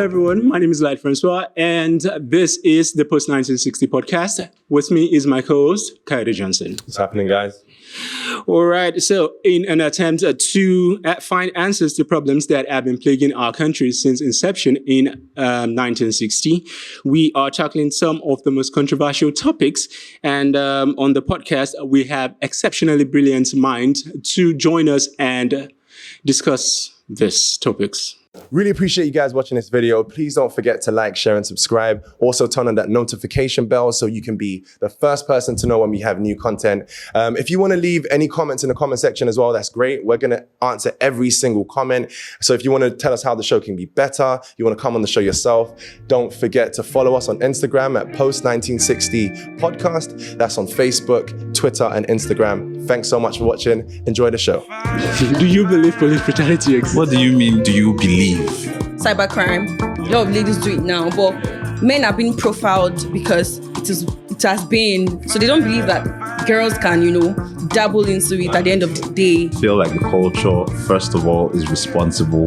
Hello, everyone. My name is Light Francois, and this is the Post1960Podcast. With me is my co-host, Kyrie Johnson. What's happening, guys? All right. So, in an attempt to find answers to problems that have been plaguing our country since inception in 1960, we are tackling some of the most controversial topics. And on the podcast, we have exceptionally brilliant minds to join us and discuss these topics. Really appreciate you guys watching this video. Please don't forget to like, share, and subscribe. Also turn on that notification bell so you can be the first person to know when we have new content. If you want to leave any comments in the comment section as well, that's great. We're going to answer every single comment. So if you want to tell us how the show can be better, you want to come on the show yourself, don't forget to follow us on Instagram at Post1960Podcast. That's on Facebook, Twitter, and Instagram. Thanks so much for watching. Enjoy the show. Do you believe police brutality exists? What do you mean, do you believe? Cybercrime. A lot of ladies do it now, but men are being profiled because it has been, so they don't believe that girls can, dabble into it at the end of the day. I feel like the culture, first of all, is responsible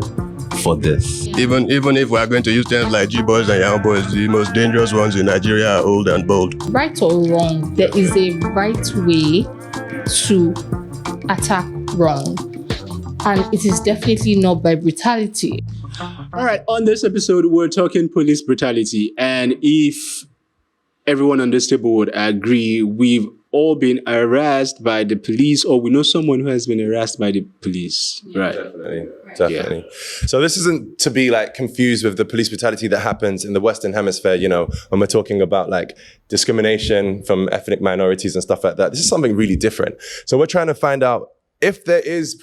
for this. Even if we are going to use terms like G-boys and young boys, the most dangerous ones in Nigeria are old and bold. Right or wrong, there is a right way to attack wrong. And it is definitely not by brutality. All right, on this episode, we're talking police brutality. And if everyone on this table would agree, we've all been harassed by the police, or we know someone who has been harassed by the police, right? Definitely. Yeah. So this isn't to be confused with the police brutality that happens in the Western Hemisphere, when we're talking about discrimination from ethnic minorities and stuff like that. This is something really different. So we're trying to find out if there is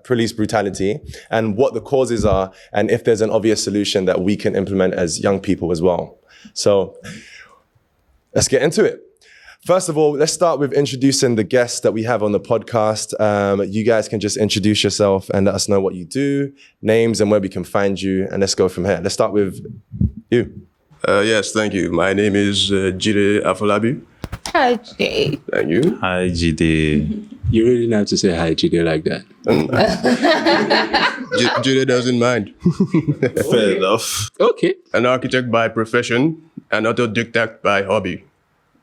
police brutality and what the causes are, and if there's an obvious solution that we can implement as young people as well. So let's get into it. First of all, let's start with introducing the guests that we have on the podcast. You guys can just introduce yourself and let us know what you do, names, and where we can find you. And let's go from here. Let's start with you. Yes, thank you. My name is Jide Afolabi. Hi, Jide. Thank you. Hi, Jide. You really don't have to say hi, Jide, like that. Jide doesn't mind. Fair enough. Okay. An architect by profession, an autodidact by hobby.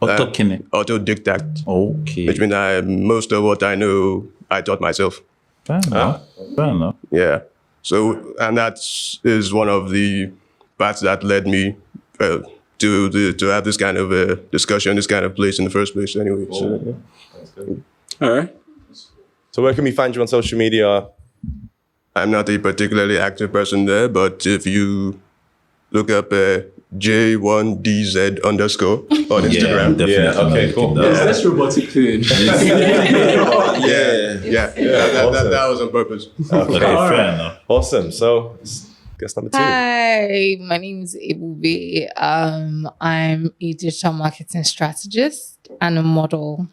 Autodidact. Okay. Which means most of what I know, I taught myself. Fair enough. Fair enough. Yeah. So, and that is one of the paths that led me to have this kind of discussion, this kind of place in the first place anyway. So, yeah. That's good. All right. So where can we find you on social media? I'm not a particularly active person there, but if you look up J1DZ_ on Instagram. Definitely. Yeah, okay, cool. That's robotic thing. That was on purpose. Okay, fair enough. Awesome. So guest number 2. Hi, my name is Ebube. I'm a digital marketing strategist and a model.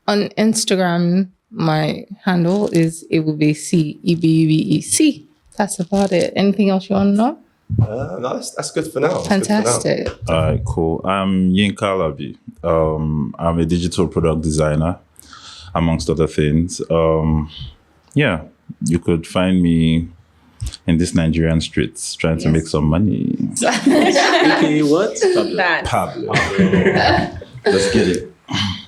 On Instagram, my handle is EbubeC, EBUBEC. That's about it. Anything else you want to know? No, that's good for now. Fantastic. All right, cool. I'm Yinka Labi. I'm a digital product designer, amongst other things. You could find me in these Nigerian streets trying to make some money. Okay, what? Pablo. Let's get it.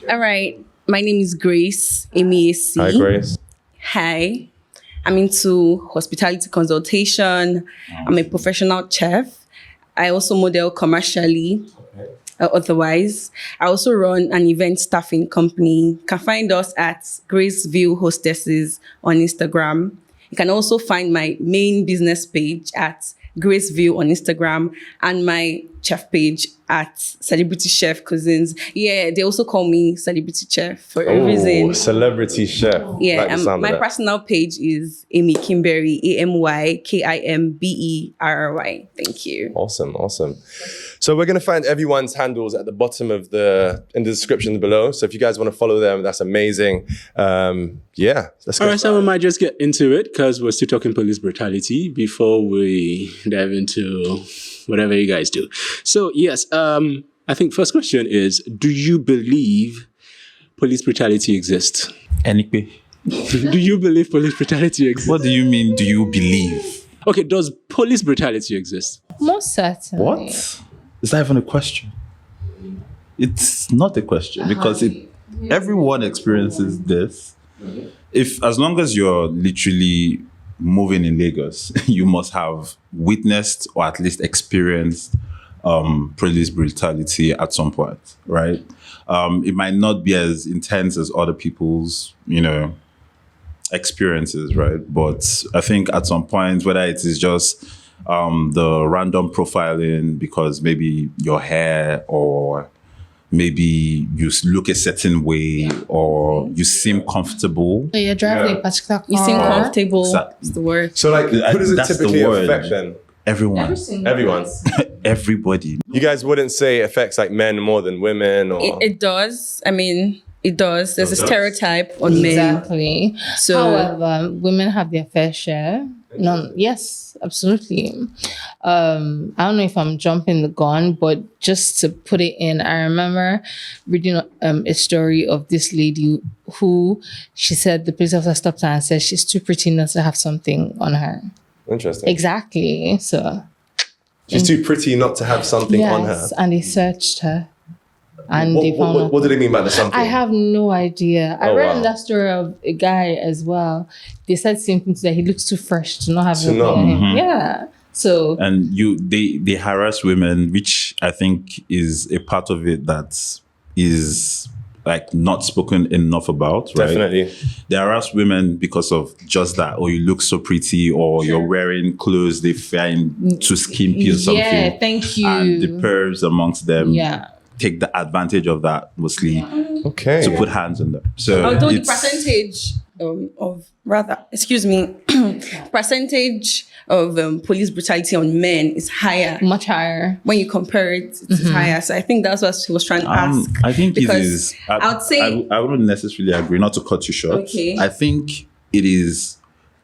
All right. My name is Grace, MEAC. Hi, Grace. Hi. I'm into hospitality consultation. I'm a professional chef. I also model commercially. Otherwise, I also run an event staffing company. You can find us at Graceville Hostesses on Instagram. You can also find my main business page at Graceville on Instagram and my chef page at Celebrity Chef Cousins. Yeah, they also call me Celebrity Chef for a reason. Celebrity Chef. Yeah, like and my personal page is Amy Kimberry, AMYKIMBERRY. Thank you. Awesome. So we're going to find everyone's handles at the bottom of in the description below. So if you guys want to follow them, that's amazing. Let's go. All right, so we might just get into it because we're still talking police brutality before we dive into whatever you guys do. So yes, I think first question is, do you believe police brutality exists? Anyway. Do you believe police brutality exists? What do you mean, do you believe? Okay, does police brutality exist? Most certainly. What? Is that even a question? It's not a question because everyone experiences this. If as long as you're literally moving in Lagos, you must have witnessed or at least experienced police brutality at some point, right? It might not be as intense as other people's, experiences, right? But I think at some point, whether it is just the random profiling because maybe your hair or maybe you look a certain way or you seem comfortable. So you're driving a particular car. You seem comfortable. Exactly. It's the word. So like, who does it That's the typically word. affect then? Everyone. Everyone. Everybody. You guys wouldn't say it affects like men more than women, or It does. I mean, it does. There's a stereotype on men. Exactly. So- However, women have their fair share. No, yes, absolutely. I don't know if I'm jumping the gun, but just to put it in, I remember reading a story of this lady who she said the police officer stopped her and said she's too pretty not to have something on her. interesting. Exactly. So She's too pretty not to have something on her. yes, and they searched her. And they found What do they mean by the something? I have no idea. I Oh, read wow. that story of a guy as well. They said something that he looks too fresh to not have To anything not. on him. Yeah. So And they harass women, which I think is a part of it that is like not spoken enough about, right? Definitely. They harass women because of just that, or you look so pretty, or you're wearing clothes they find too skimpy or something. yeah, thank you. And the pervs amongst them Yeah. take the advantage of that mostly Okay. to put hands on them. So Although the it's- percentage percentage of police brutality on men is higher. Much higher. When you compare it, it's higher. So I think that's what she was trying to ask. I think it Because is. I would say- I wouldn't necessarily agree. Not to cut you short. Okay. I think it is.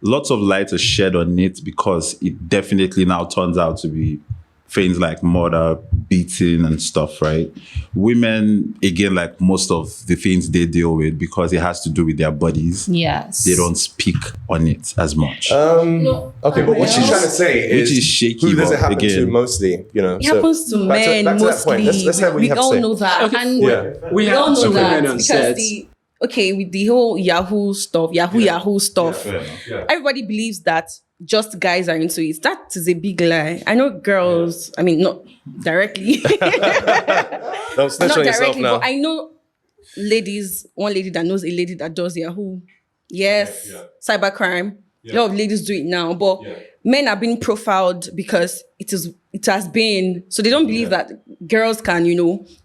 Lots of light is shed on it because it definitely now turns out to be things like murder, beating, and stuff. Right? Women, again, like most of the things they deal with, because it has to do with their bodies. Yes. They don't speak on it as much. Okay, but what she's trying to say Which is, is shaky, who does it but happen to again- mostly? It happens to back men back to that point. mostly. Let's hear what we you have to all say. know that. And Yeah. We we have all know two that men on because sets. with the whole Yahoo stuff, Yahoo stuff, everybody believes that just guys are into it. That is a big lie. I know girls, I mean, not directly. Don't snitch Not on yourself directly, now. but I know ladies, one lady that knows a lady that does Yahoo. Yes, cybercrime. A lot of ladies do it now, but men are being profiled because it has been, so they don't believe that girls can,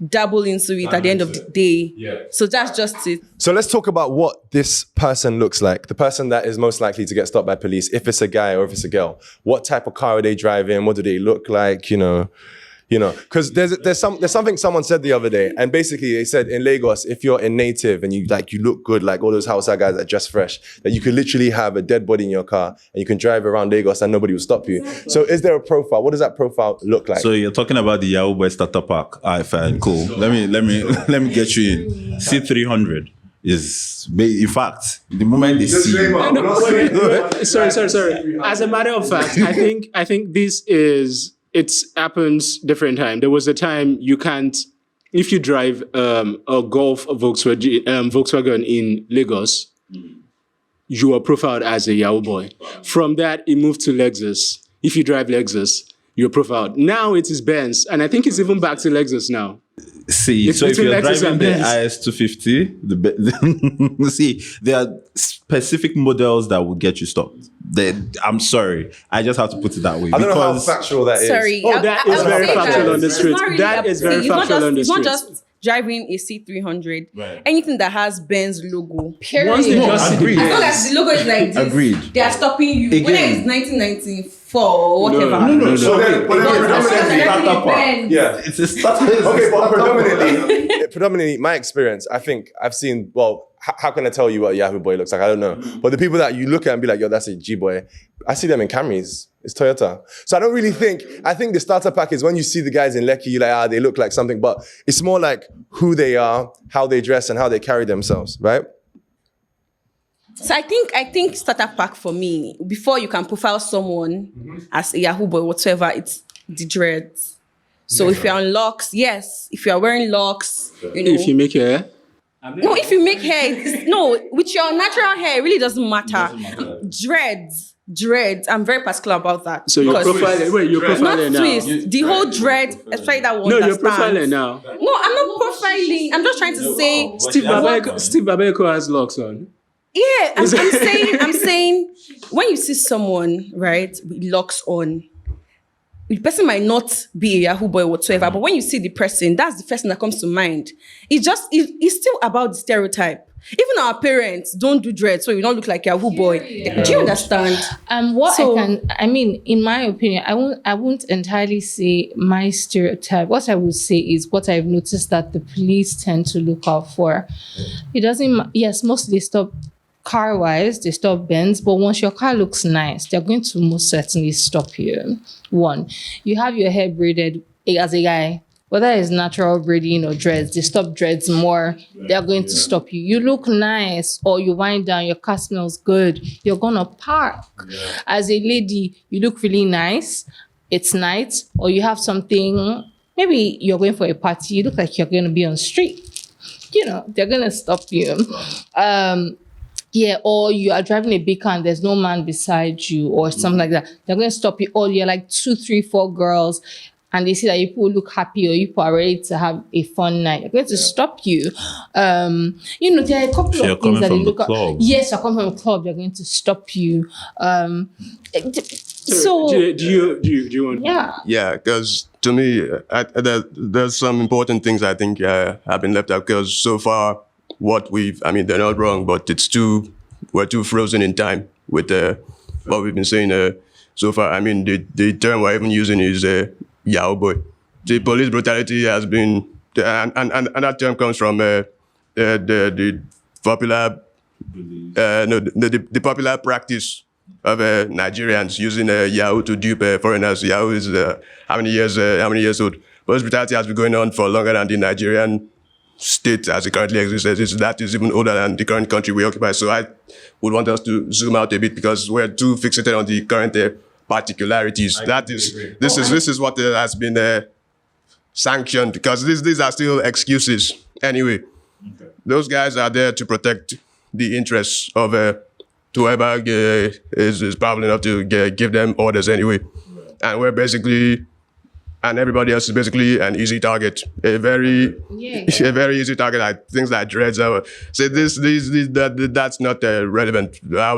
dabble into it at the end of the day. So that's just it. So let's talk about what this person looks like. The person that is most likely to get stopped by police, if it's a guy or if it's a girl. What type of car are they driving? What do they look like? Because there's something someone said the other day, and basically they said in Lagos, if you're a native and you look good, like all those Hausa guys that are just fresh, that you could literally have a dead body in your car and you can drive around Lagos and nobody will stop you. So is there a profile? What does that profile look like? So you're talking about the Yahoo Boy Starter Pack. All right, fine, cool. Let me get you in. C300 is, in fact, the moment they see you, Sorry. As a matter of fact, I think this is, it happens different time. There was a time you can't, if you drive a Golf, a Volkswagen in Lagos, you are profiled as a Yahoo boy. From that, it moved to Lexus. If you drive Lexus, you're profiled. Now it is Benz, and I think it's even back to Lexus now. see, It's so if between you're Lexus driving and the Benz. IS250, see, there are specific models that will get you stopped. I'm sorry, I just have to put it that way. I don't know how because factual that is. Sorry. Oh, that is would very say factual that on the it's street. not really That is very it's not factual just- on the It's not street. just driving a C300. Right. Anything that has Benz logo. Period. Once they just see the agreed. As long Benz, as the logo is like this, Agreed. they are stopping you. Whether Again. it's 1994 or whatever. No. So then Benz. yeah. It's a starter. Okay, but predominantly, my experience, I think I've seen, well, how can I tell you what a Yahoo boy looks like? I don't know. But the people that you look at and be like, yo, that's a G boy, I see them in Camrys. It's Toyota. So I don't really think, I think the starter pack is when you see the guys in Lekki, you're like, they look like something, but it's more like who they are, how they dress, and how they carry themselves, right? So I think starter pack for me, before you can profile someone as a Yahoo boy, whatsoever, it's the dreads. So if you're on locks, yes. If you're wearing locks, If you make your hair. No, if you make hair, with your natural hair, it really doesn't matter. Dreads. I'm very particular about that. So you're profiling. Wait, you're not profiling now. twist. The whole dread, especially that one. No, that you're profiling stands. now. No, I'm not profiling. I'm just trying to say. Steve Babeko has locks on. Yeah, I'm saying, when you see someone, right, with locks on, the person might not be a Yahoo boy whatsoever, but when you see the person, that's the first thing that comes to mind. It's still about the stereotype. Even our parents don't do dreads, so you don't look like Yahoo boy. Yeah. Do you understand? In my opinion, I won't entirely say my stereotype. What I would say is what I've noticed that the police tend to look out for. It doesn't. Yes, mostly they stop car-wise, they stop bends, but once your car looks nice, they're going to most certainly stop you. One, you have your hair braided as a guy, whether it's natural braiding or dreads, they stop dreads more, they're going to stop you. You look nice, or you wind down, your car smells good, you're gonna park. As a lady, you look really nice, it's night, or you have something, maybe you're going for a party, you look like you're gonna be on street. They're gonna stop you. Or you are driving a big car and there's no man beside you or something like that. They're going to stop you. Or you're like 2, 3, 4 girls and they see that you people look happy or you people are ready to have a fun night. They're going to stop you. There are a couple of things that they look at. Yes, you're coming from a club. They're going to stop you. So do you want? Yeah, because to me, there's some important things I think have been left out. Because so far, they're not wrong, but we're too frozen in time with what we've been saying so far. The term we're even using is Yahoo boy. The police brutality has been, and that term comes from the popular, the popular practice of Nigerians using Yahoo to dupe foreigners. Yahoo is how many years old? Police brutality has been going on for longer than the Nigerian state as it currently exists. That is even older than the current country we occupy. So I would want us to zoom out a bit because we're too fixated on the current particularities. This is what has been sanctioned because these are still excuses. Anyway, those guys are there to protect the interests of whoever is powerful enough to give them orders anyway. And we're basically... And everybody else is basically an easy target, a very easy target. Like things like dreads. So that's not relevant. How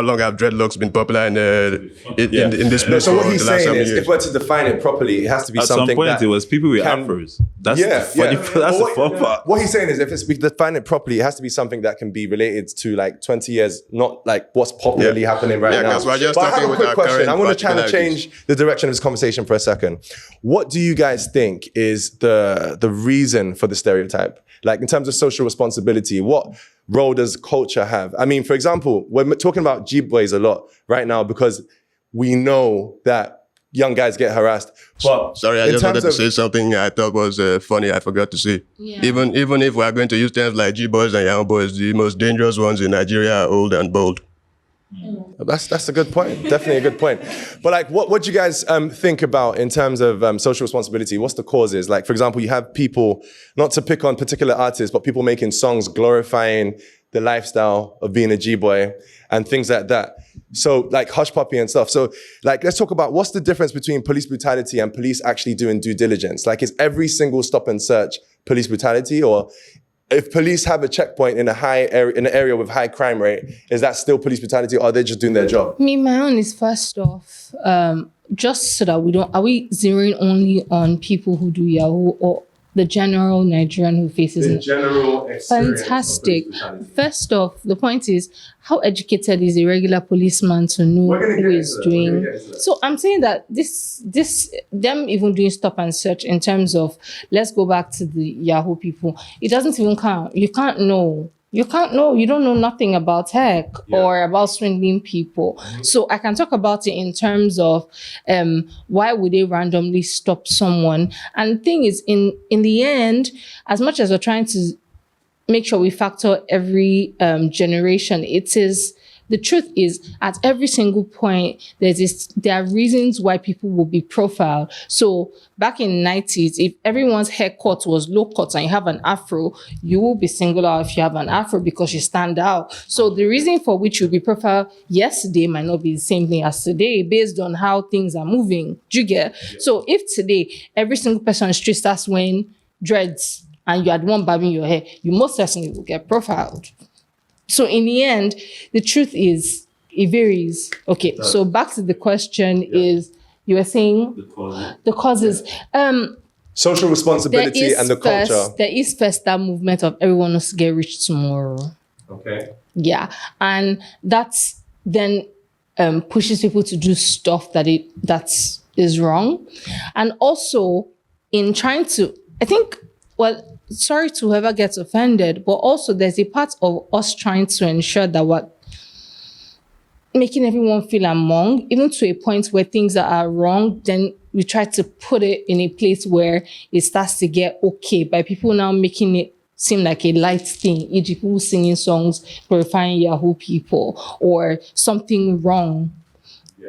long have dreadlocks been popular in this place? So what he's saying is, if we're to define it properly, it has to be something. At some point, it was people with afros. That's the funny. That's the fun part. What he's saying is, if we define it properly, it has to be something that can be related to like 20 years, not like what's popularly happening right now. We're just but I have a quick question. I'm going to try to change change the direction of this conversation for a second. What do you guys think is the reason for the stereotype? Like in terms of social responsibility, what role does culture have? For example, we're talking about G-boys a lot right now because we know that young guys get harassed. But sorry, I just wanted to say something I thought was funny. I forgot to say. Yeah. Even if we are going to use terms like G-boys and young boys, the most dangerous ones in Nigeria are old and bold. That's a good point. Definitely a good point. But like, what do you guys think about in terms of social responsibility? What's the causes? Like, for example, you have people, not to pick on particular artists, but people making songs glorifying the lifestyle of being a G-boy and things like that. So like Hush Puppy and stuff. So like, let's talk about what's the difference between police brutality and police actually doing due diligence? Like, is every single stop and search police brutality, or if police have a checkpoint in an area with high crime rate, is that still police brutality, or are they just doing their job? My own is first off, just so that are we zeroing only on people who do Yahoo or the general Nigerian who faces the general experience? Fantastic. First off, the point is, how educated is a regular policeman to know who is doing? So I'm saying that them even doing stop and search in terms of, let's go back to the Yahoo people. It doesn't even count. You can't know. You don't know nothing about tech or about swindling people. So I can talk about it in terms of why would they randomly stop someone? And the thing is, in the end, as much as we're trying to make sure we factor every generation. The truth is, at every single point, there are reasons why people will be profiled. So back in the 90s, if everyone's haircut was low cut and you have an afro, you will be singled out if you have an afro because you stand out. So the reason for which you'll be profiled yesterday might not be the same thing as today based on how things are moving. Do you get? So if today, every single person on the street starts wearing dreads and you are the one barbing your hair, you most certainly will get profiled. So in the end, the truth is, it varies. Okay, so back to the question is, you were saying the causes. Social responsibility and the culture. There is first that movement of everyone wants to get rich tomorrow. Okay. Yeah, and that's then pushes people to do stuff that is wrong. And also in trying to, I think, well, sorry to whoever gets offended, but also there's a part of us trying to ensure that we're making everyone feel among, even to a point where things that are wrong, then we try to put it in a place where it starts to get okay by people now making it seem like a light thing, e.g. people singing songs glorifying Yahoo people or something wrong.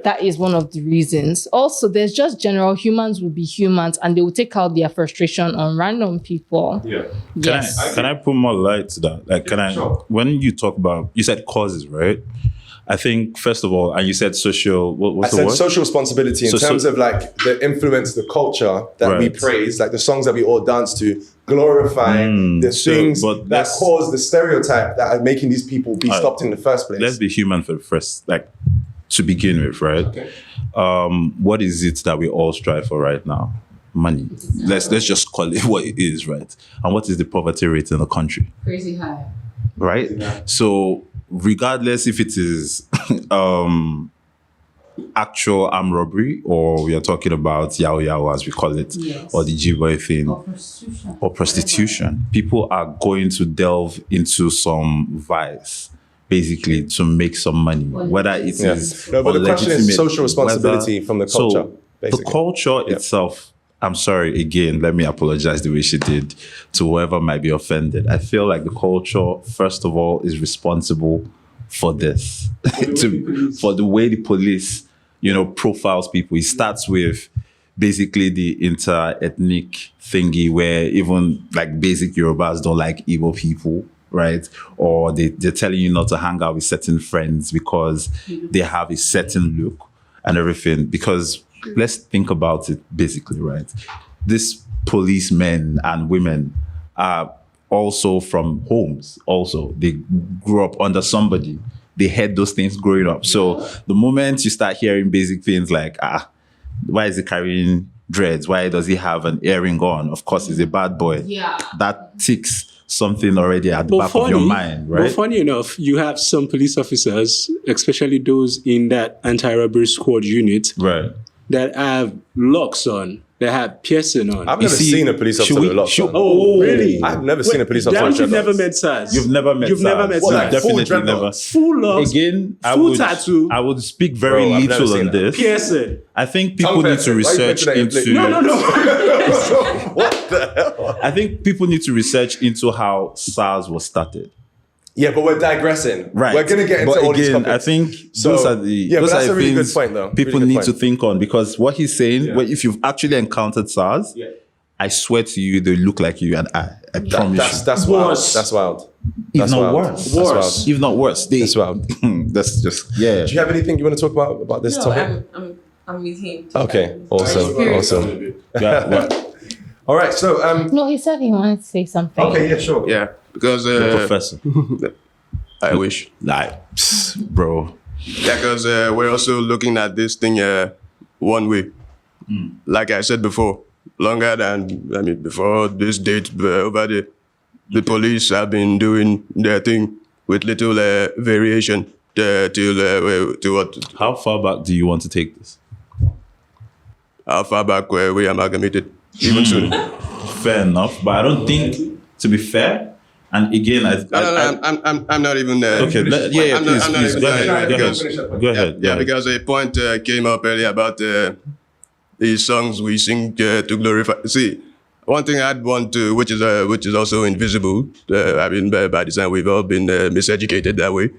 That is one of the reasons. Also, there's just general humans will be humans and they will take out their frustration on random people. Yeah. Can I put more light to that? Like, when you talk about, you said causes, right? I think, first of all, and you said social, what's the word? Social responsibility in terms of like the influence, the culture that we praise, like the songs that we all dance to, glorifying the things that cause the stereotype that are making these people be stopped in the first place. Let's be human for the first, like, to begin with, right? Okay. What is it that we all strive for right now? Money. Let's just call it what it is, right? And what is the poverty rate in the country? Crazy high. Right? Yeah. So regardless if it is actual armed robbery or we are talking about yao yao as we call it, or the G-boy thing, or prostitution, people are going to delve into some vice basically to make some money, whether it is no, but the question is social responsibility from the culture. So basically. The culture itself, I'm sorry, again, let me apologize the way she did to whoever might be offended. I feel like the culture, first of all, is responsible for this, for the way the police, profiles people. It starts with basically the inter-ethnic thingy where even like basic Yorubas don't like Igbo people, right? Or they're telling you not to hang out with certain friends because they have a certain look and everything. Because let's think about it basically, right? These policemen and women are also from homes. Also, they grew up under somebody. They had those things growing up. So the moment you start hearing basic things like, why is he carrying dreads? Why does he have an earring on? Of course, he's a bad boy. Yeah. That ticks something already at the back of your mind, right? But funny enough, you have some police officers, especially those in that anti-robbery squad unit, right, that have locks on, that have piercing on. I've never seen a police officer with locks on. Oh, really? I've never seen a police officer with you've never met SARS. You've never met SARS. Never met SARS. Like definitely never. Full locks. Again, tattoo. I would speak very little on this. Piercing. I think people need to research into... No. What the hell? I think people need to research into how SARS was started. Yeah, but we're digressing. Right. We're going to get into all these topics. I think those are the but that's a really good point, though. People need to think on, because what he's saying, if you've actually encountered SARS, I swear to you, they look like you and I promise you. That's wild. That's wild. If not worse. If not worse. That's wild. That's just, Do you have anything you want to talk about this topic? I'm with him. Okay, awesome. All right, so... No, he said he wanted to say something. Okay, yeah, sure. Yeah, because... Professor. I wish. Bro. Yeah, because we're also looking at this thing one way. Like I said before, before this date, over the police have been doing their thing with little variation to what? How far back do you want to take this? How far back we amalgamated, even soon. Fair enough, but I don't think, to be fair, and again, I'm not even there. Okay, please, go ahead. Yeah, because a point came up earlier about these songs we sing to glorify. See, one thing I'd want to, which is also invisible. I mean, by design, we've all been miseducated that way.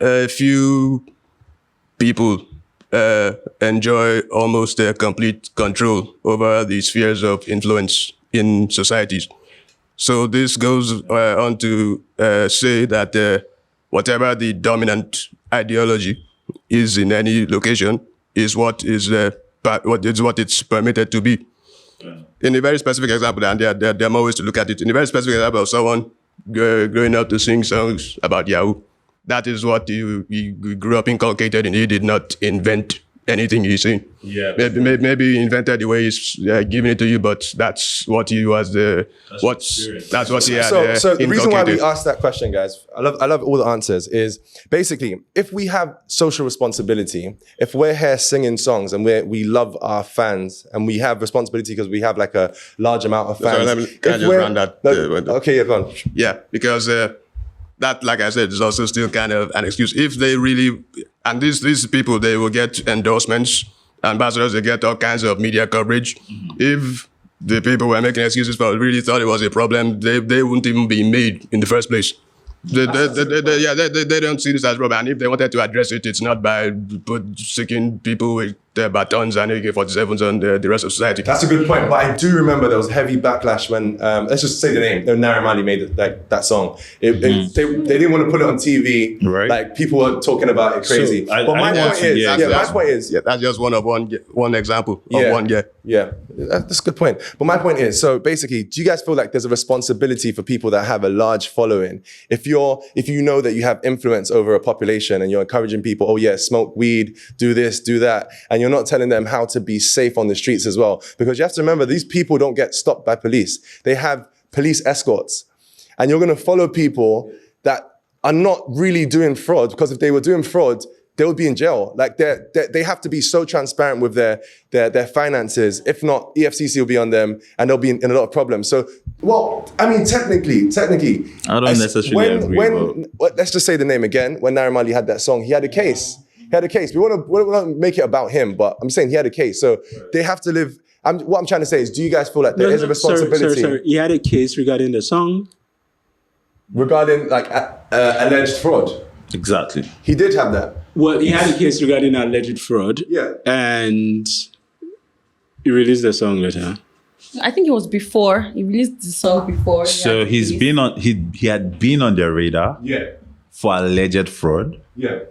A few people enjoy almost complete control over the spheres of influence in societies. So this goes on to say that whatever the dominant ideology is in any location is what it's permitted to be. In a very specific example, and there are more ways to look at it. In a very specific example of someone growing up to sing songs about Yahoo, that is what you grew up inculcated in. He did not invent anything he's saying. Yeah. Maybe he invented the way he's giving it to you, but that's what he was that's what he had. So the reason why we inculcated. asked that question, guys, I love all the answers, is basically if we have social responsibility, if we're here singing songs and we love our fans and we have responsibility because we have like a large amount of fans. Sorry, can I just run that? Okay, yeah, go on. Yeah, because that, like I said, is also still kind of an excuse. If they really, and these people, they will get endorsements, ambassadors, they get all kinds of media coverage. If the people were making excuses for really thought it was a problem, they wouldn't even be made in the first place. They don't see this as a problem. And if they wanted to address it, it's not by sticking people with their batons and AK-47s on the rest of society. That's a good point, but I do remember there was heavy backlash when, let's just say the name, Naramali made that song. They didn't want to put it on TV, Right. like people were talking about it crazy. So, but my point is, That's just one example of one. Yeah, that's a good point. But my point is, so basically, do you guys feel like there's a responsibility for people that have a large following? If you know that you have influence over a population and you're encouraging people, oh yeah, smoke weed, do this, do that, and you're not telling them how to be safe on the streets as well. Because you have to remember, these people don't get stopped by police. They have police escorts. And you're gonna follow people that are not really doing fraud, because if they were doing fraud, they would be in jail. Like they have to be so transparent with their finances. If not, EFCC will be on them and they'll be in a lot of problems. So, well, I mean, technically, I don't necessarily agree. Let's just say the name again. When Naramali had that song, he had a case. We want to make it about him, but I'm saying he had a case. So they have to live. What I'm trying to say is, do you guys feel like there is a responsibility? Sorry. He had a case regarding the song? Regarding like alleged fraud. Exactly. He did have that. Well, he had a case regarding alleged fraud. Yeah. And he released the song later. I think it was before. He released the song before. So he had been on their radar for alleged fraud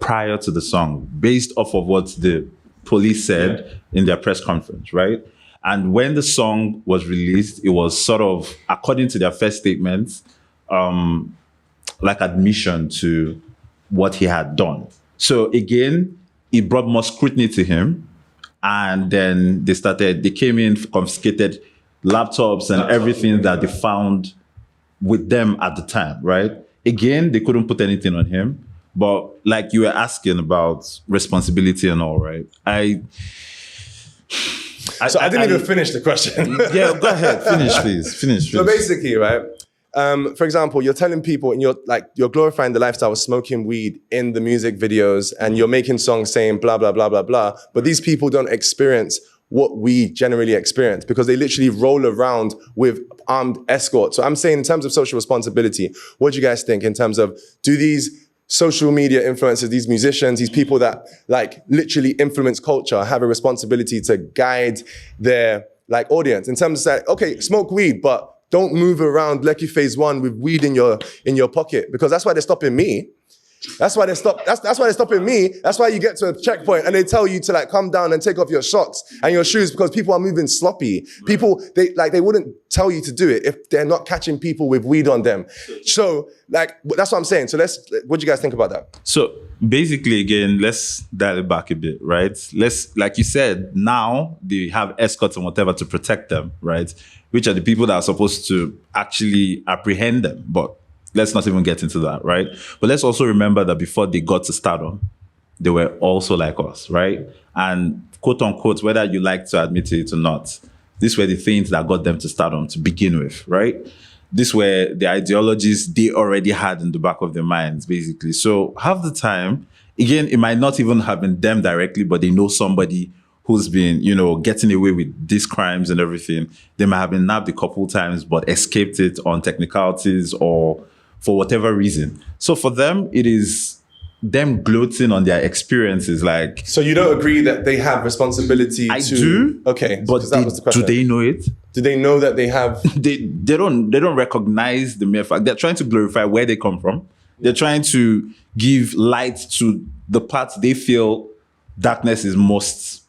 prior to the song, based off of what the police said in their press conference, right? And when the song was released, it was sort of, according to their first statements, like admission to what he had done. So again, it brought more scrutiny to him. And then they came in, confiscated laptops and everything that they found with them at the time, right? Again, they couldn't put anything on him. But like you were asking about responsibility and all, right? I didn't even finish the question. Yeah, go ahead. Finish, please. So basically, right? For example, you're telling people and you're glorifying the lifestyle of smoking weed in the music videos, and you're making songs saying blah, blah, blah, blah, blah. But these people don't experience what we generally experience, because they literally roll around with armed escorts. So I'm saying, in terms of social responsibility, what do you guys think in terms of, do these social media influencers, these musicians, these people that like literally influence culture, have a responsibility to guide their like audience in terms of like, okay, smoke weed, but don't move around Lekki Phase 1 with weed in your pocket, because that's why they're stopping me. That's why they're stopping me. That's why you get to a checkpoint and they tell you to like come down and take off your socks and your shoes, because people are moving sloppy. People, they wouldn't tell you to do it if they're not catching people with weed on them. So like, that's what I'm saying. So what do you guys think about that? So basically, again, let's dial it back a bit, right? Like you said, now they have escorts and whatever to protect them, right? Which are the people that are supposed to actually apprehend them. But let's not even get into that, right? But let's also remember that before they got to stardom, they were also like us, right? And quote unquote, whether you like to admit it or not, these were the things that got them to stardom to begin with, right? These were the ideologies they already had in the back of their minds, basically. So half the time, again, it might not even have been them directly, but they know somebody who's been, getting away with these crimes and everything. They might have been nabbed a couple times, but escaped it on technicalities or for whatever reason. So for them, it is them gloating on their experiences. Like, so you don't agree that they have responsibility I to... do. Okay, But that was the question. do they know it? Do they know that they have... They don't recognize the mere fact. They're trying to glorify where they come from. They're trying to give light to the parts they feel darkness is most,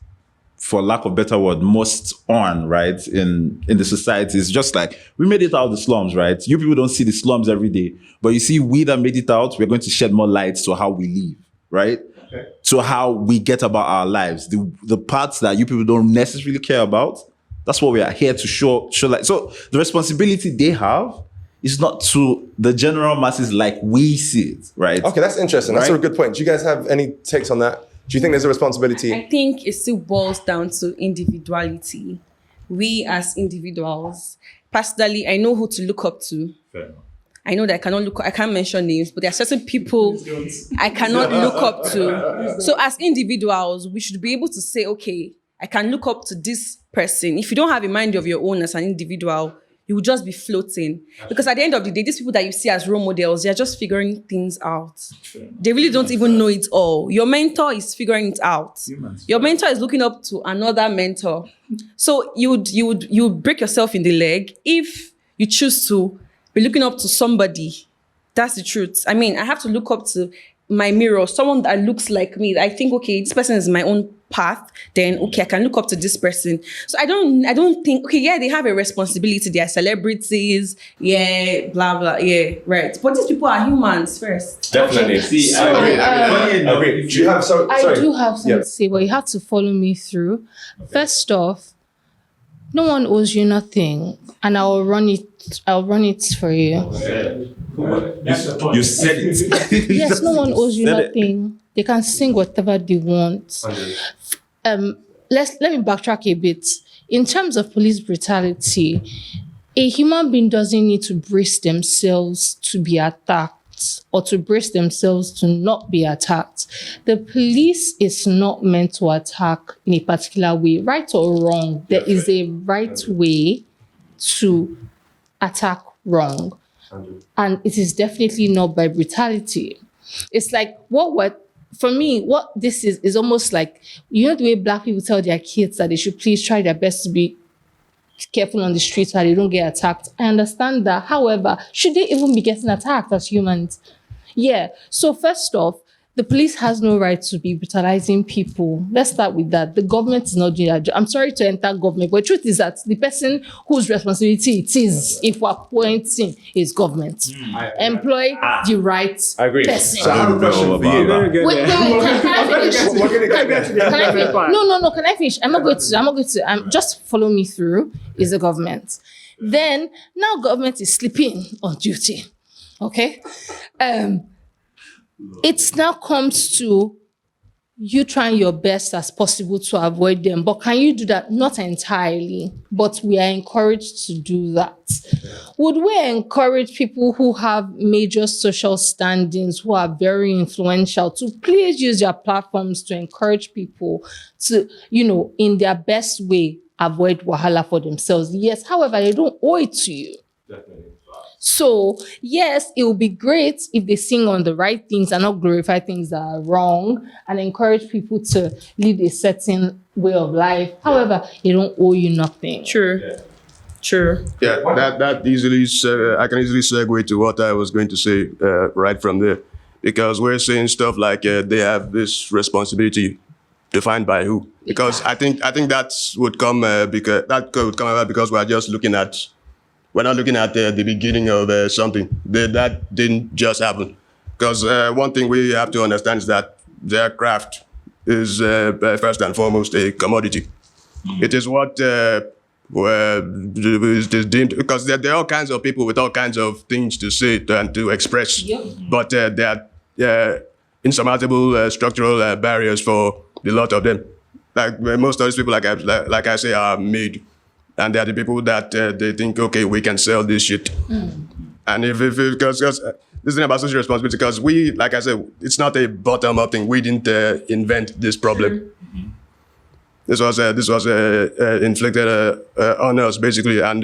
for lack of a better word, most on, right? In the society. It's just like, we made it out of the slums, right? You people don't see the slums every day. But you see, we that made it out, we're going to shed more light to how we live, right? Okay. To how we get about our lives. The parts that you people don't necessarily care about, that's what we are here to show light. So the responsibility they have is not to the general masses like we see it, right? Okay, that's interesting. That's a good point. Do you guys have any takes on that? Do you think there's a responsibility? I think it still boils down to individuality. We as individuals, personally, I know who to look up to. Fair enough. I know that I can't mention names, but there are certain people I cannot look up to. So as individuals, we should be able to say, okay, I can look up to this person. If you don't have a mind of your own as an individual, you will just be floating. Because at the end of the day, these people that you see as role models, they're just figuring things out. They really don't even know it all. Your mentor is figuring it out. Your mentor is looking up to another mentor. So you would break yourself in the leg if you choose to be looking up to somebody. That's the truth. I mean, I have to look up to my mirror, someone that looks like me. I think, okay, this person is my own path. Then, okay, I can look up to this person. So I don't think, okay, yeah, they have a responsibility. They are celebrities. Yeah, blah, blah. Yeah, right. But these people are humans first. Definitely. Okay. See, I agree. Do you have some? I do have something to say, but you have to follow me through. Okay. First off, no one owes you nothing, and I'll run it for you. You said it. Yes, no one owes you nothing. They can sing whatever they want. Let me backtrack a bit. In terms of police brutality, a human being doesn't need to brace themselves to be attacked or to brace themselves to not be attacked. The police is not meant to attack in a particular way, right or wrong. There is a right way to attack wrong. And it is definitely not by brutality. It's like what this is almost like, the way Black people tell their kids that they should please try their best to be careful on the streets so that they don't get attacked. I understand that. However, should they even be getting attacked as humans? Yeah. So first off, the police has no right to be brutalizing people. Let's start with that. The government is not doing that. I'm sorry to enter government, but the truth is that the person whose responsibility it is, if we're pointing, is government. Employ the right person. So I have a question for you. Wait, can I finish? No, can I finish? I'm not going to, just follow me through, is the government. Then, now government is sleeping on duty. Okay? It now comes to you trying your best as possible to avoid them. But can you do that? Not entirely, but we are encouraged to do that. Would we encourage people who have major social standings, who are very influential, to please use their platforms to encourage people to, in their best way, avoid wahala for themselves? Yes, however, they don't owe it to you. Definitely. So, yes, it would be great if they sing on the right things and not glorify things that are wrong and encourage people to live a certain way of life. However, they don't owe you nothing. True. Yeah. True. Yeah, that easily, I can easily segue to what I was going to say right from there. Because we're saying stuff like they have this responsibility defined by who? Because I think that would come about because we're just looking at... We're not looking at the beginning of something. That didn't just happen. Because one thing we have to understand is that their craft is first and foremost a commodity. It is what is deemed, because there are all kinds of people with all kinds of things to say and to express. Yep. But there are insurmountable structural barriers for a lot of them. Like most of these people, like I say, are made. And they're the people that they think, okay, we can sell this shit. And because this is about social responsibility, because we, like I said, it's not a bottom-up thing. We didn't invent this problem. this was inflicted on us basically, and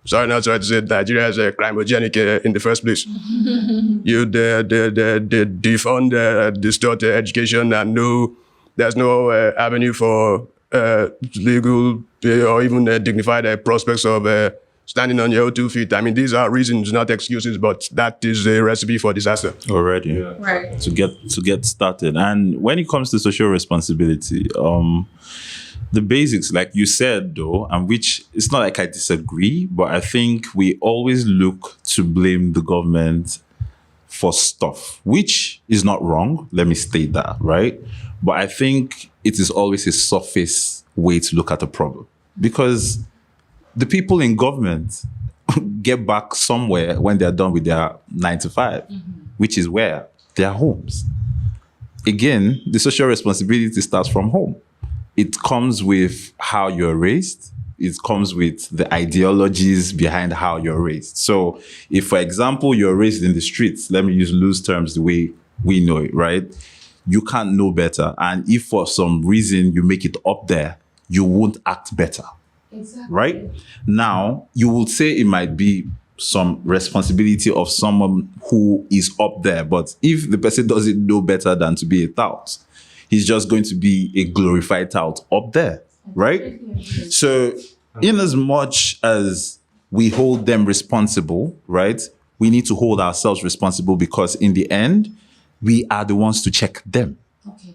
sorry not to say Nigeria is crimogenic in the first place. You defund, distort education, and there's no avenue for legal or even dignified prospects of standing on your own 2 feet. I mean, these are reasons, not excuses, but that is a recipe for disaster. Already. Right. To get started. And when it comes to social responsibility, the basics, like you said, though, and which it's not like I disagree, but I think we always look to blame the government for stuff, which is not wrong. Let me state that, right? But I think it is always a surface way to look at a problem, because the people in government get back somewhere when they're done with their 9 to 5, which is where? Their homes. Again, the social responsibility starts from home. It comes with how you're raised. It comes with the ideologies behind how you're raised. So if, for example, you're raised in the streets, let me use loose terms the way we know it, right? You can't know better. And if for some reason you make it up there, you won't act better. Exactly. Right? Now, you will say it might be some responsibility of someone who is up there, but if the person doesn't know better than to be a tout, he's just going to be a glorified tout up there, right? So, in as much as we hold them responsible, right, we need to hold ourselves responsible, because in the end, we are the ones to check them,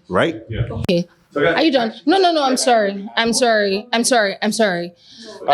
right? Yeah. Okay. Are you done? No. I'm sorry. So we're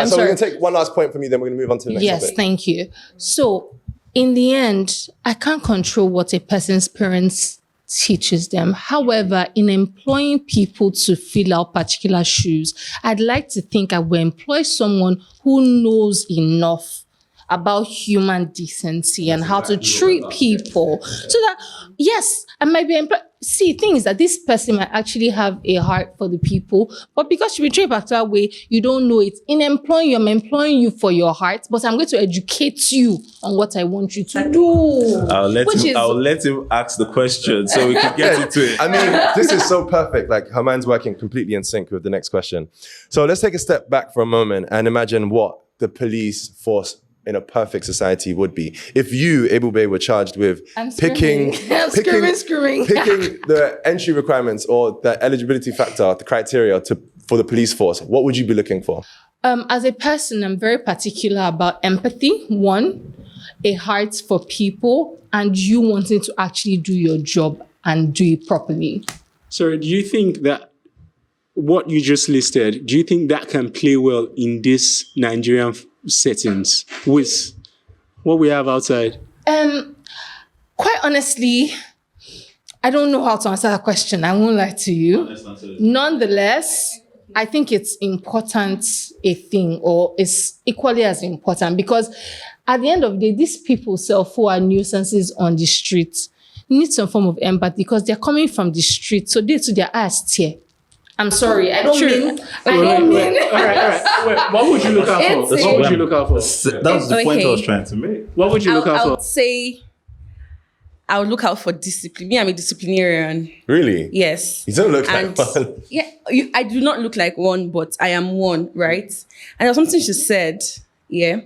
going to take one last point from you, then we're going to move on to the next topic. Yes, thank you. So, in the end, I can't control what a person's parents teaches them. However, in employing people to fill out particular shoes, I'd like to think I will employ someone who knows enough about human decency and how to treat people, so that, yes, I might be see, things that this person might actually have a heart for the people, but because you treat back that way, you don't know it. In employing you, I'm employing you for your heart, but I'm going to educate you on what I want you to do. I'll let him ask the question so we can get into it. I mean, this is so perfect. Like, her mind's working completely in sync with the next question. So let's take a step back for a moment and imagine what the police force in a perfect society would be. If you, Abel Bay, were charged with picking the entry requirements or the eligibility factor, the criteria for the police force, what would you be looking for? As a person, I'm very particular about empathy, one, a heart for people, and you wanting to actually do your job and do it properly. So do you think that what you just listed, do you think that can play well in this Nigerian settings with what we have outside? Quite honestly, I don't know how to answer that question. I won't lie to you. Nonetheless, I think it's important a thing, or it's equally as important, because at the end of the day, these people who are nuisances on the street need some form of empathy, because they're coming from the street, so they to their eyes tear. I'm sorry, I don't mean. All right. Wait, what would you look out for? What would you look out for? That's the point I was trying to make. What would you look out for? I would say I would look out for discipline. Me, I'm a disciplinarian. Really? Yes. You don't look like one. Yeah, I do not look like one, but I am one, right? And there was something she said, yeah.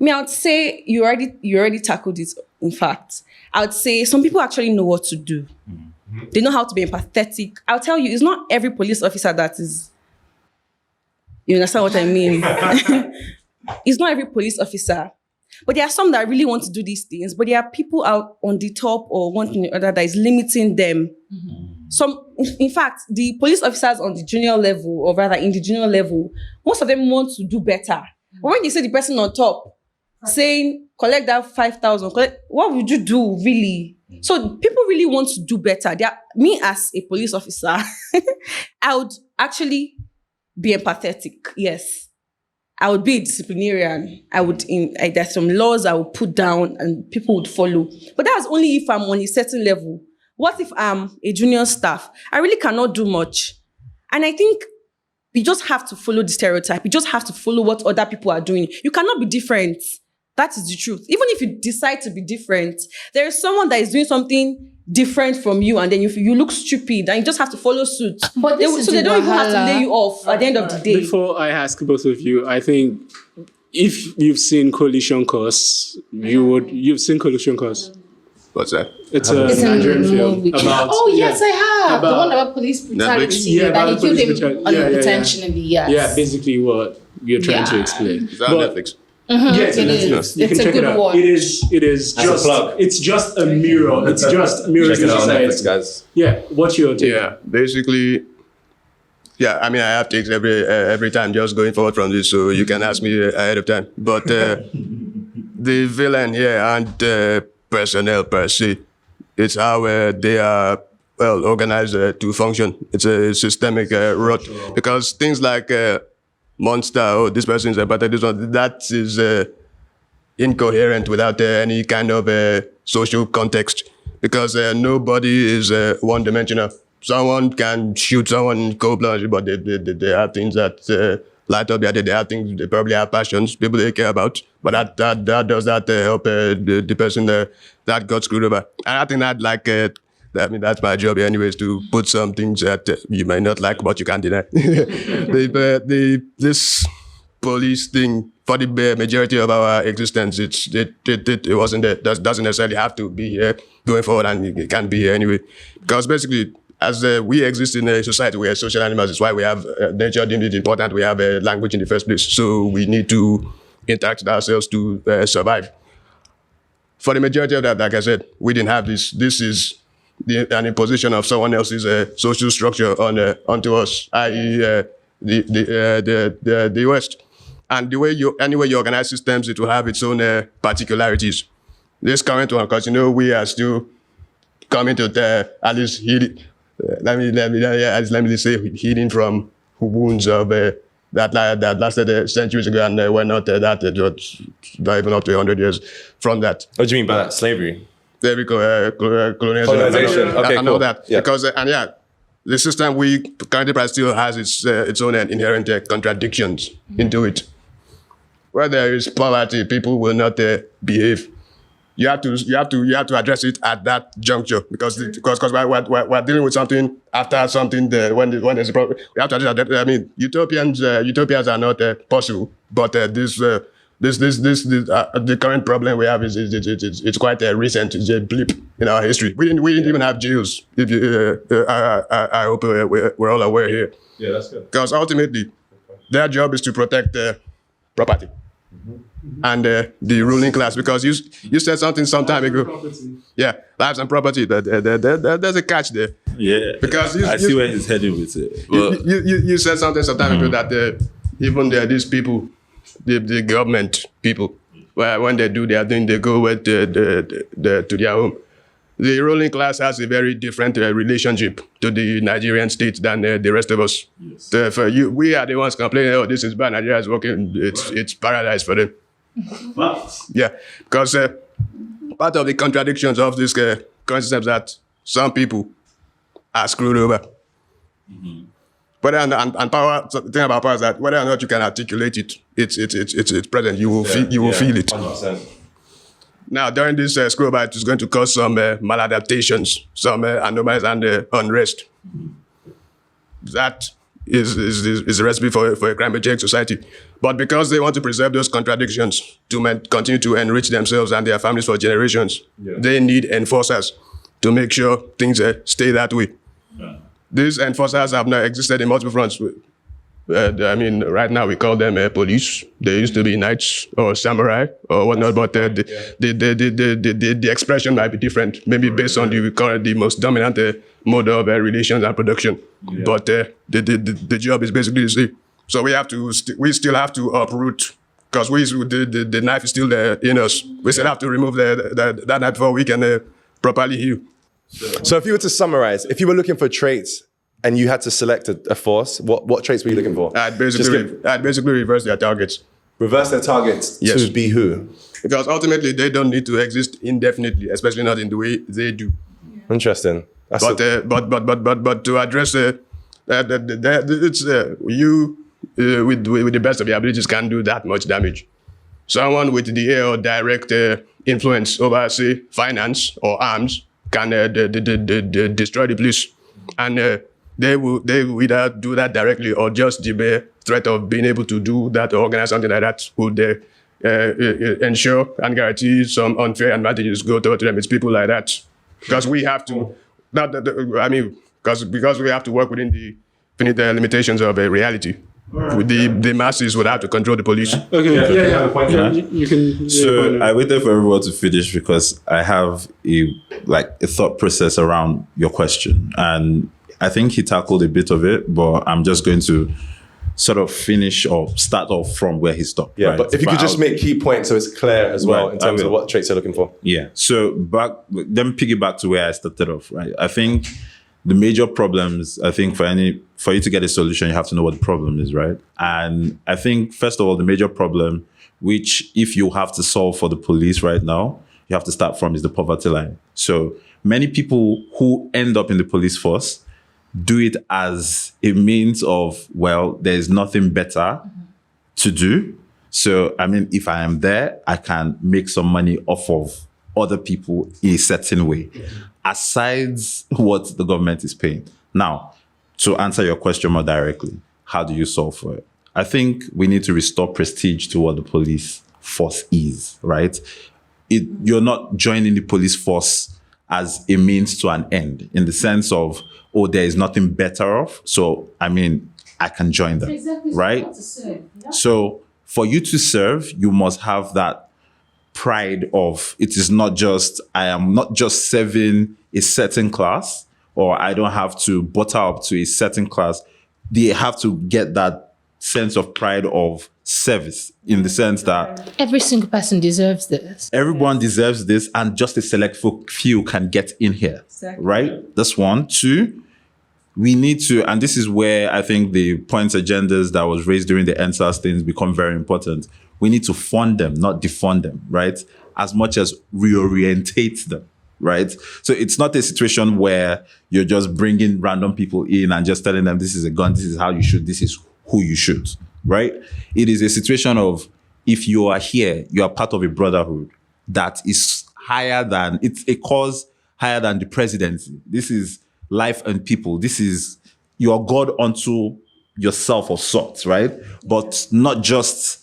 Me, I would say you already tackled it, in fact. I would say some people actually know what to do. They know how to be empathetic. I'll tell you, it's not every police officer that is... You understand what I mean? It's not every police officer. But there are some that really want to do these things, but there are people out on the top or one thing or other that is limiting them. In fact, the police officers on the junior level, or rather in the junior level, most of them want to do better. But when you see the person on top saying, collect that 5,000, what would you do really? So people really want to do better. Me as a police officer, I would actually be empathetic. Yes. I would be a disciplinarian. There's some laws I would put down and people would follow. But that's only if I'm on a certain level. What if I'm a junior staff? I really cannot do much. And I think you just have to follow the stereotype. You just have to follow what other people are doing. You cannot be different. That is the truth. Even if you decide to be different, there is someone that is doing something different from you, and then you look stupid, and you just have to follow suit. But So they don't even have to lay you off at the end of the day. Before I ask both of you, I think if you've seen Collision Course, you've seen Collision Course. What's that? It's a Nigerian film about. Oh yes, I have the about- one about police brutality. Yeah, that he about killed police him brutality. Yeah, yeah, unintentionally. Yes. Yeah, basically what you're trying to Yeah. explain. Is that on But- Netflix? Yes, It it is. is. You It's can a check good it out. watch. It is As a just plug. it's just a mirror. It's just mirrors Check in it out on society. Netflix, guys. Yeah, what's your take? Yeah, basically. Yeah, I mean, I have takes every time just going forward from this, so you can ask me ahead of time. But the villain here aren't personnel per se. It's how they are organized to function. It's a systemic rot because things like monster, oh, this person is a better, this one, that is incoherent without any kind of social context because nobody is one-dimensional. Someone can shoot someone in cold blood, but they have things that light up their day. They have things, they probably have passions, people they care about. But that does that help the person that got screwed over. And I think that I mean, that's my job anyways, to put some things that you may not like, but you can't deny. This police thing, for the majority of our existence, it wasn't there. Doesn't necessarily have to be here going forward, and it can't be here anyway. Because basically, as we exist in a society, we are social animals. It's why we have nature deemed it important. We have a language in the first place. So we need to interact with ourselves to survive. For the majority of that, like I said, we didn't have this. This is an imposition of someone else's social structure onto us, i.e. The West. And any way you organize systems, it will have its own particularities. This current one, because we are still coming to at least heal. Let me say healing from wounds of that lasted centuries ago, and we're not not even up to 100 years from that. What do you mean by that? Slavery? There we go, Colonization. Okay, I know cool. that Yeah. because the system we currently still has its own inherent contradictions into it. Where there is poverty, people will not behave. You have to address it at that juncture because we're dealing with something after something. When there's a problem, we have to address that. I mean, utopians are not possible, but the current problem we have is it's quite recent. It's a blip in our history. We didn't even have jails. If I hope we're all aware here. Yeah, that's good. Because ultimately, their job is to protect property and the ruling class. Because you said something some time ago. Yeah, lives and property. There's a catch there. Yeah, Because I see where he's heading with it. Well, You said something some time ago that even these people, the government people, when they do their thing, they go with to their home. The ruling class has a very different relationship to the Nigerian state than the rest of us. Yes. We are the ones complaining, oh, this is bad, Nigeria is working, it's paradise for them. Yeah, because part of the contradictions of this current system is that some people are screwed over. Whether and power, the thing about power is that whether or not you can articulate it, it's present. You will feel it. 100%. Now, during this screwball, it is going to cause some maladaptations, some anomalies and unrest. That is a recipe for a crime-reject society. But because they want to preserve those contradictions to continue to enrich themselves and their families for generations, they need enforcers to make sure things stay that way. Yeah. These enforcers have now existed in multiple fronts. I mean, right now we call them police. They used to be knights or samurai or whatnot, but the expression might be different, maybe based on the most dominant mode of relations and production. Yeah. But the job is basically the same. So we still have to uproot, because the knife is still in us. We still have to remove that knife before we can properly heal. So if you were to summarize, if you were looking for traits and you had to select a force, what traits were you looking for? I'd basically reverse their targets. Reverse their targets to be who? Because ultimately they don't need to exist indefinitely, especially not in the way they do. Interesting. But to address you with the best of your abilities can't do that much damage. Someone with the direct influence over, say, finance or arms can destroy the police, and they will either do that directly or just the bare threat of being able to do that or organize something like that would ensure and guarantee some unfair advantages go to them. It's people like that, because we have to. Because we have to work within the finite limitations of a reality. The masses would have to control the police. Okay, yeah. You can. So I waited for everyone to finish because I have a thought process around your question, and I think he tackled a bit of it, but I'm just going to sort of finish or start off from where he stopped. Yeah, right? but if you could just make key points so it's clear as well in terms of what traits you're looking for. Yeah. So let me piggyback to where I started off. Right. I think the major problems, I think for you to get a solution, you have to know what the problem is, right? And I think, first of all, the major problem, which if you have to solve for the police right now, you have to start from, is the poverty line. So many people who end up in the police force do it as a means of, well, there's nothing better to do. So, I mean, if I am there, I can make some money off of other people in a certain way, aside what the government is paying. Now, to answer your question more directly, how do you solve for it? I think we need to restore prestige to what the police force is, right? You're not joining the police force as a means to an end, in the sense of, oh, there is nothing better off, so, I mean, I can join them, right? So for you to serve, you must have that pride of, it is not just, I am not just serving a certain class, or I don't have to butter up to a certain class. They have to get that sense of pride of service, in the sense that every single person deserves this. Everyone deserves this, and just a select few can get in here, right? That's one. Two, we need to, and this is where I think the points agendas that was raised during the NSAS things become very important. We need to fund them, not defund them, right? As much as reorientate them, right? So it's not a situation where you're just bringing random people in and just telling them, this is a gun, this is how you shoot, this is who you shoot, right? It is a situation of, if you are here, you are part of a brotherhood that is higher than, it's a cause higher than the presidency. This is life and people. This is, you are God unto yourself of sorts, right? But not just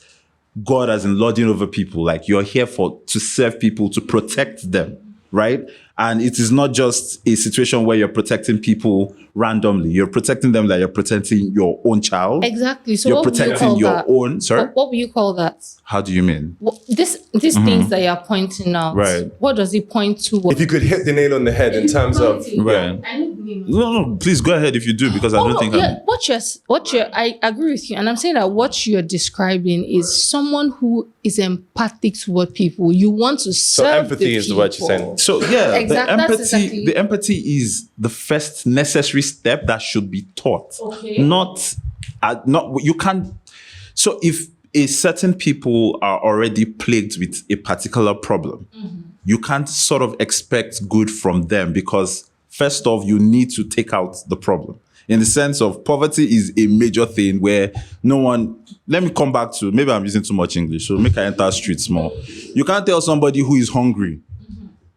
God as in lording over people. Like, you're here to serve people, to protect them, right? And it is not just a situation where you're protecting people randomly. You're protecting them like you're protecting your own child. Exactly. So you're what protecting would you call your that? own. Sorry? What would you call that? How do you mean? These things that you're pointing out, right? What does it point to? If you could hit the nail on the head in terms of, right? No, please go ahead if you do, because I don't think I agree with you, and I'm saying that what you're describing is someone who is empathic toward people. You want to serve. So empathy is the word you're saying. So yeah, exactly. The empathy is the first necessary step that should be taught. Okay. Not you can't. So if a certain people are already plagued with a particular problem, you can't sort of expect good from them, because first off, you need to take out the problem. In the sense of, poverty is a major thing where no one, let me come back to, maybe I'm using too much English, so make I enter streets more. You can't tell somebody who is hungry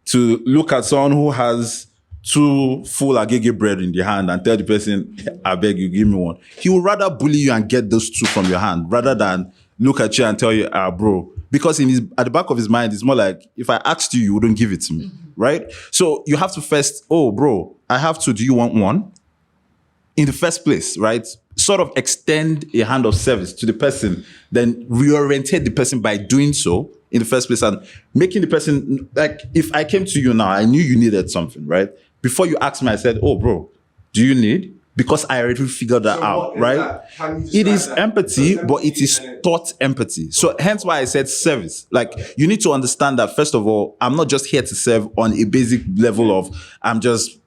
to look at someone who has 2 full agege bread in the hand and tell the person, I beg you, give me one. He would rather bully you and get those 2 from your hand rather than look at you and tell you, bro. Because at the back of his mind, it's more like, if I asked you, you wouldn't give it to me, right? So you have to first, oh, bro, I have 2, do you want one? In the first place, right? Sort of extend a hand of service to the person, then reorientate the person by doing so in the first place, and making the person, like, if I came to you now, I knew you needed something, right? Before you asked me, I said, oh, bro, do you need? Because I already figured that out, right? It is empathy, but it is taught empathy. So hence why I said service. Like, you need to understand that, first of all, I'm not just here to serve on a basic level of, I'm just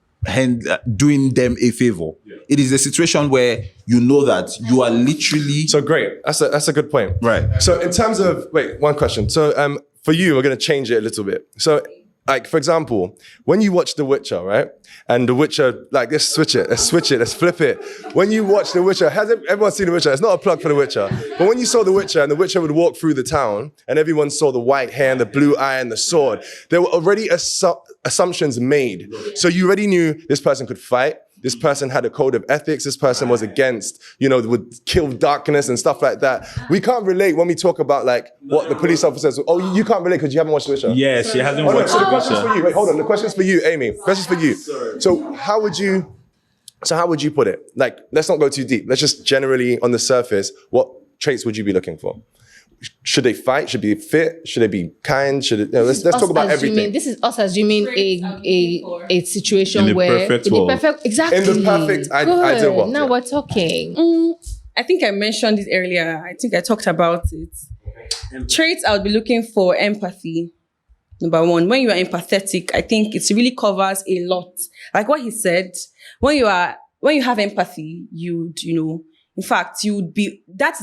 doing them a favor. Yeah. It is a situation where you know that you are literally... So great. That's a good point. Right. So in terms of... Wait, one question. So for you, we're going to change it a little bit. So like, for example, when you watch The Witcher, right? And The Witcher, like, let's switch it, let's flip it. When you watch The Witcher, has everyone seen The Witcher? It's not a plug for The Witcher. But when you saw The Witcher and The Witcher would walk through the town and everyone saw the white hair and the blue eye and the sword, there were already assumptions made. So you already knew this person could fight. This person had a code of ethics. This person was against, would kill darkness and stuff like that. We can't relate when we talk about like what the police officers. Oh, you can't relate because you haven't watched The Witcher. Yeah, she hasn't watched So the The question's Witcher. for you. Wait, hold on. The question's for you, Amy. Question's for you. So how would you put it? Like, let's not go too deep. Let's just generally on the surface, what traits would you be looking for? Should they fight? Should they be fit? Should they be kind? Let's talk about everything. This is us assuming a situation In the where perfect world. exactly. In the perfect ideal world. Now we're talking. I think I mentioned it earlier. I think I talked about it. Traits I would be looking for: empathy. Number one, when you are empathetic, I think it really covers a lot. Like what he said, when you have empathy, in fact, you would be, that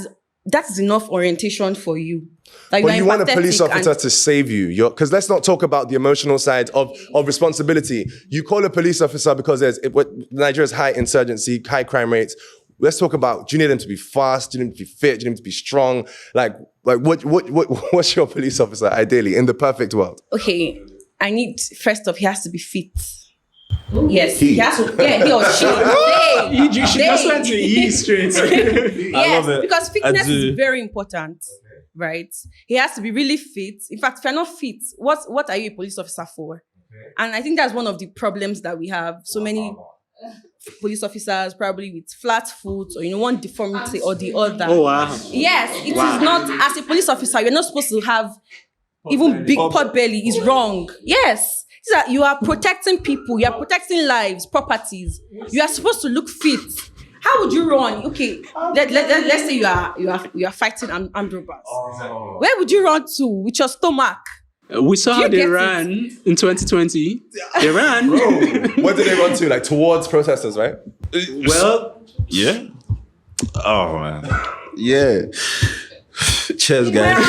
is enough orientation for you. Like But you want a empathetic police officer to save you. Because let's not talk about the emotional side of responsibility. You call a police officer because Nigeria's high insurgency, high crime rates. Let's talk about, do you need them to be fast? Do you need them to be fit? Do you need them to be strong? Like what's your police officer ideally in the perfect world? Okay, first off, he has to be fit. Yes, he has to. Yeah, he or she. You should just went to E straight. Yes, love it. because fitness I do. is very important, right? He has to be really fit. In fact, if you're not fit, what are you a police officer for? And I think that's one of the problems that we have. So many police officers probably with flat foot or one deformity or the other. Oh, wow. Yes, it is not. As a police officer, you're not supposed to have even big pot belly. Is wrong. Yes. You are protecting people, you are protecting lives, properties. You are supposed to look fit. How would you run? Okay, let's say you are fighting armed robbers. Where would you run to with your stomach? We saw how they get ran in 2020. They ran. Where did they run to? Like towards protesters, right? Well, yeah. Oh, man. Yeah. Cheers, guys.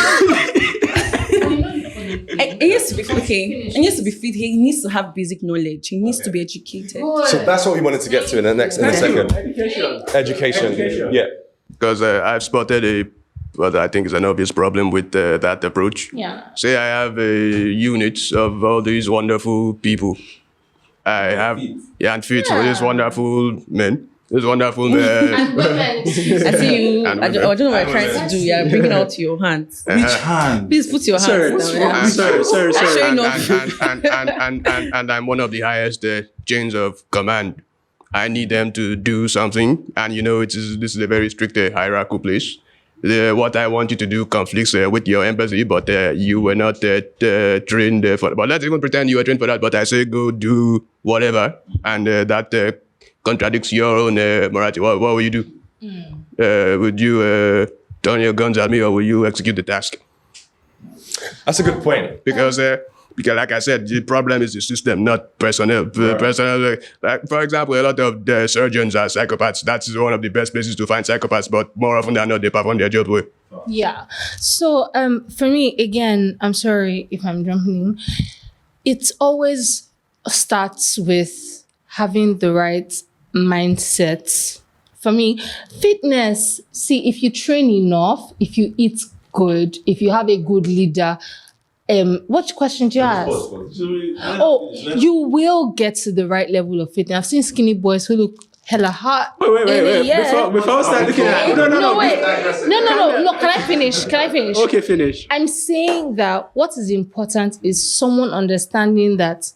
He needs to be okay. He needs to be fit. He needs to have basic knowledge. He needs to be educated. So that's what we wanted to get to in a second. Education. Yeah. Because I've spotted what I think is an obvious problem with that approach. Yeah. Say I have a unit of all these wonderful people. I have, and fit with these wonderful men. This wonderful man. And women. I see you. I don't know what you're trying to do. You're bringing out your hands. Which hand? Please put your hands down. Sorry. And I'm one of the highest chains of command. I need them to do something, and this is a very strict hierarchical place. What I want you to do conflicts with your empathy, but you were not trained for. But let's even pretend you were trained for that. But I say go do whatever, and that contradicts your own morality. What will you do? Would you turn your guns at me, or will you execute the task? That's a good point. Because like I said, the problem is the system, not personnel. Personnel, like, for example, a lot of the surgeons are psychopaths. That's one of the best places to find psychopaths, but more often than not, they perform their job well. Yeah. So for me, again, I'm sorry if I'm jumping. It always starts with having the right mindset. For me, fitness, see, if you train enough, if you eat good, if you have a good leader, what question do you ask? Oh, you will get to the right level of fitness. I've seen skinny boys who look hella hot. Wait. Before we start looking at No, wait. No. Can I finish? Okay, finish. I'm saying that what is important is someone understanding that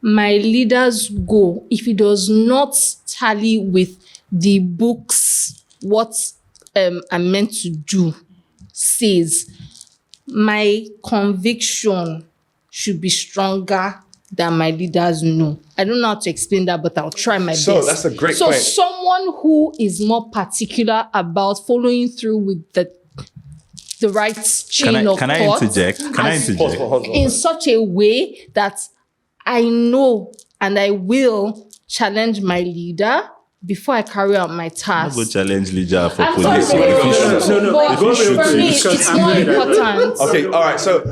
my leader's goal, if it does not tally with the books, what I'm meant to do, says, my conviction should be stronger than my leaders know. I don't know how to explain that, but I'll try my best. So that's a great point. So someone who is more particular about following through with the right chain of thought. Can I interject? Hold on. In such a way that I know and I will challenge my leader before I carry out my I task. go challenge Lija for I'm police. sorry, No. but Go real for quick, me, because it's I'm more good at that. important. Okay, all right. So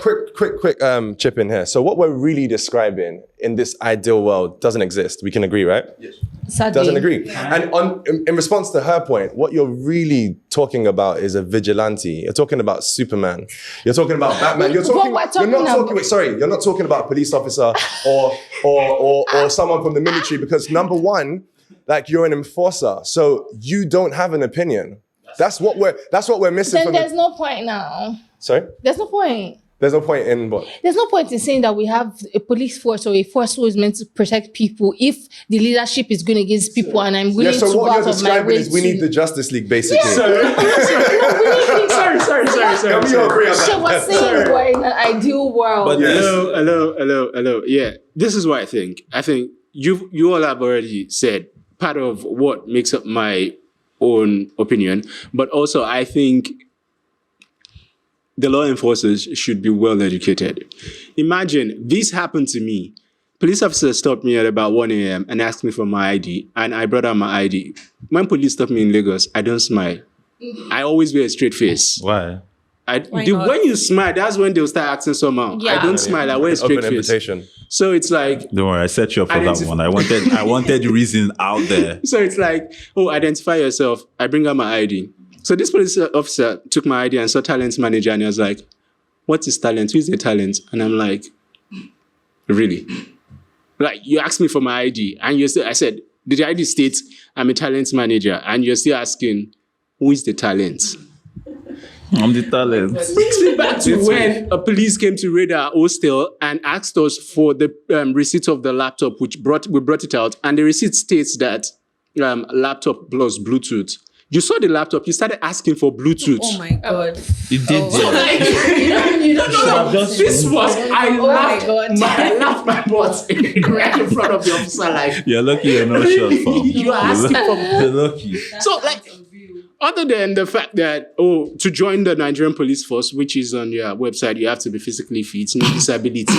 quick chip in here. So what we're really describing in this ideal world doesn't exist. We can agree, right? Yes. Sadly. Doesn't agree. And in response to her point, what you're really talking about is a vigilante. You're talking about Superman. You're talking about Batman. You're not talking about a police officer or someone from the military, because number one, like, you're an enforcer, so you don't have an opinion. That's what we're missing. Then there's no point now. Sorry? There's no point. There's no point in what? There's no point in saying that we have a police force or a force who is meant to protect people if the leadership is going against people and I'm willing so to what go you're out of my describing way is we need the Justice League, basically. Sorry. Can we all agree on So we're that? saying we're in an ideal world. But Yes. Hello. Yeah, this is what I think. I think you all have already said part of what makes up my own opinion, but also I think the law enforcers should be well educated. Imagine this happened to me. Police officer stopped me at about 1 a.m. and asked me for my ID, and I brought out my ID. When police stop me in Lagos, I don't smile. I always wear a straight face. Why? not? When you smile, that's when they'll start acting somehow. Yeah. I don't smile, I wear a straight Open face. invitation. So it's like, Don't worry, I set you up for that Identif- one. I wanted the reason out there. so it's like, oh, identify yourself. I bring out my ID. So this police officer took my ID and saw talent manager, and he was like, "What is talent? Who is the talent?" And I'm like, "Really? Like, you asked me for my ID, and I said, the ID states I'm a talent manager, and you're still asking, who is the talent?" I'm the talent. Brings me back to when a police came to raid our hostel and asked us for the receipt of the laptop, we brought it out, and the receipt states that laptop plus Bluetooth. You saw the laptop, you started asking for Bluetooth. Oh my God. It did. You don't know. This was, I Oh my laughed God. I laughed my butt right in front of the officer, like, You're lucky you're not shot, fam. you are asking for more. You're lucky. So, like, other than the fact that, to join the Nigerian police force, which is on your website, you have to be physically fit, no disability.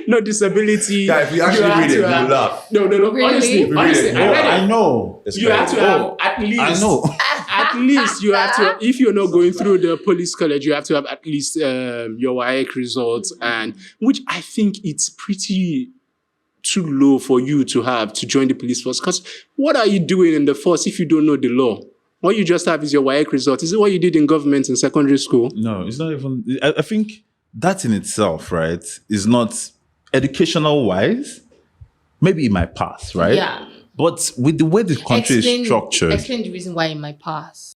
No disability. Guys, if you actually have read it, to you have- will laugh. No. Really? Honestly, I read it. I know. It's You have crazy. to have at least. I know. At least you have to. If you're not going through the police college, you have to have at least your WAEC results, and which I think it's pretty too low for you to have to join the police force. Because what are you doing in the force if you don't know the law? What you just have is your WAEC result. Is it what you did in government in secondary school? No, it's not even. I think that in itself, right, is not educational wise. Maybe it might pass, right? Yeah. But with the way the country is structured. Explain the reason why it might pass.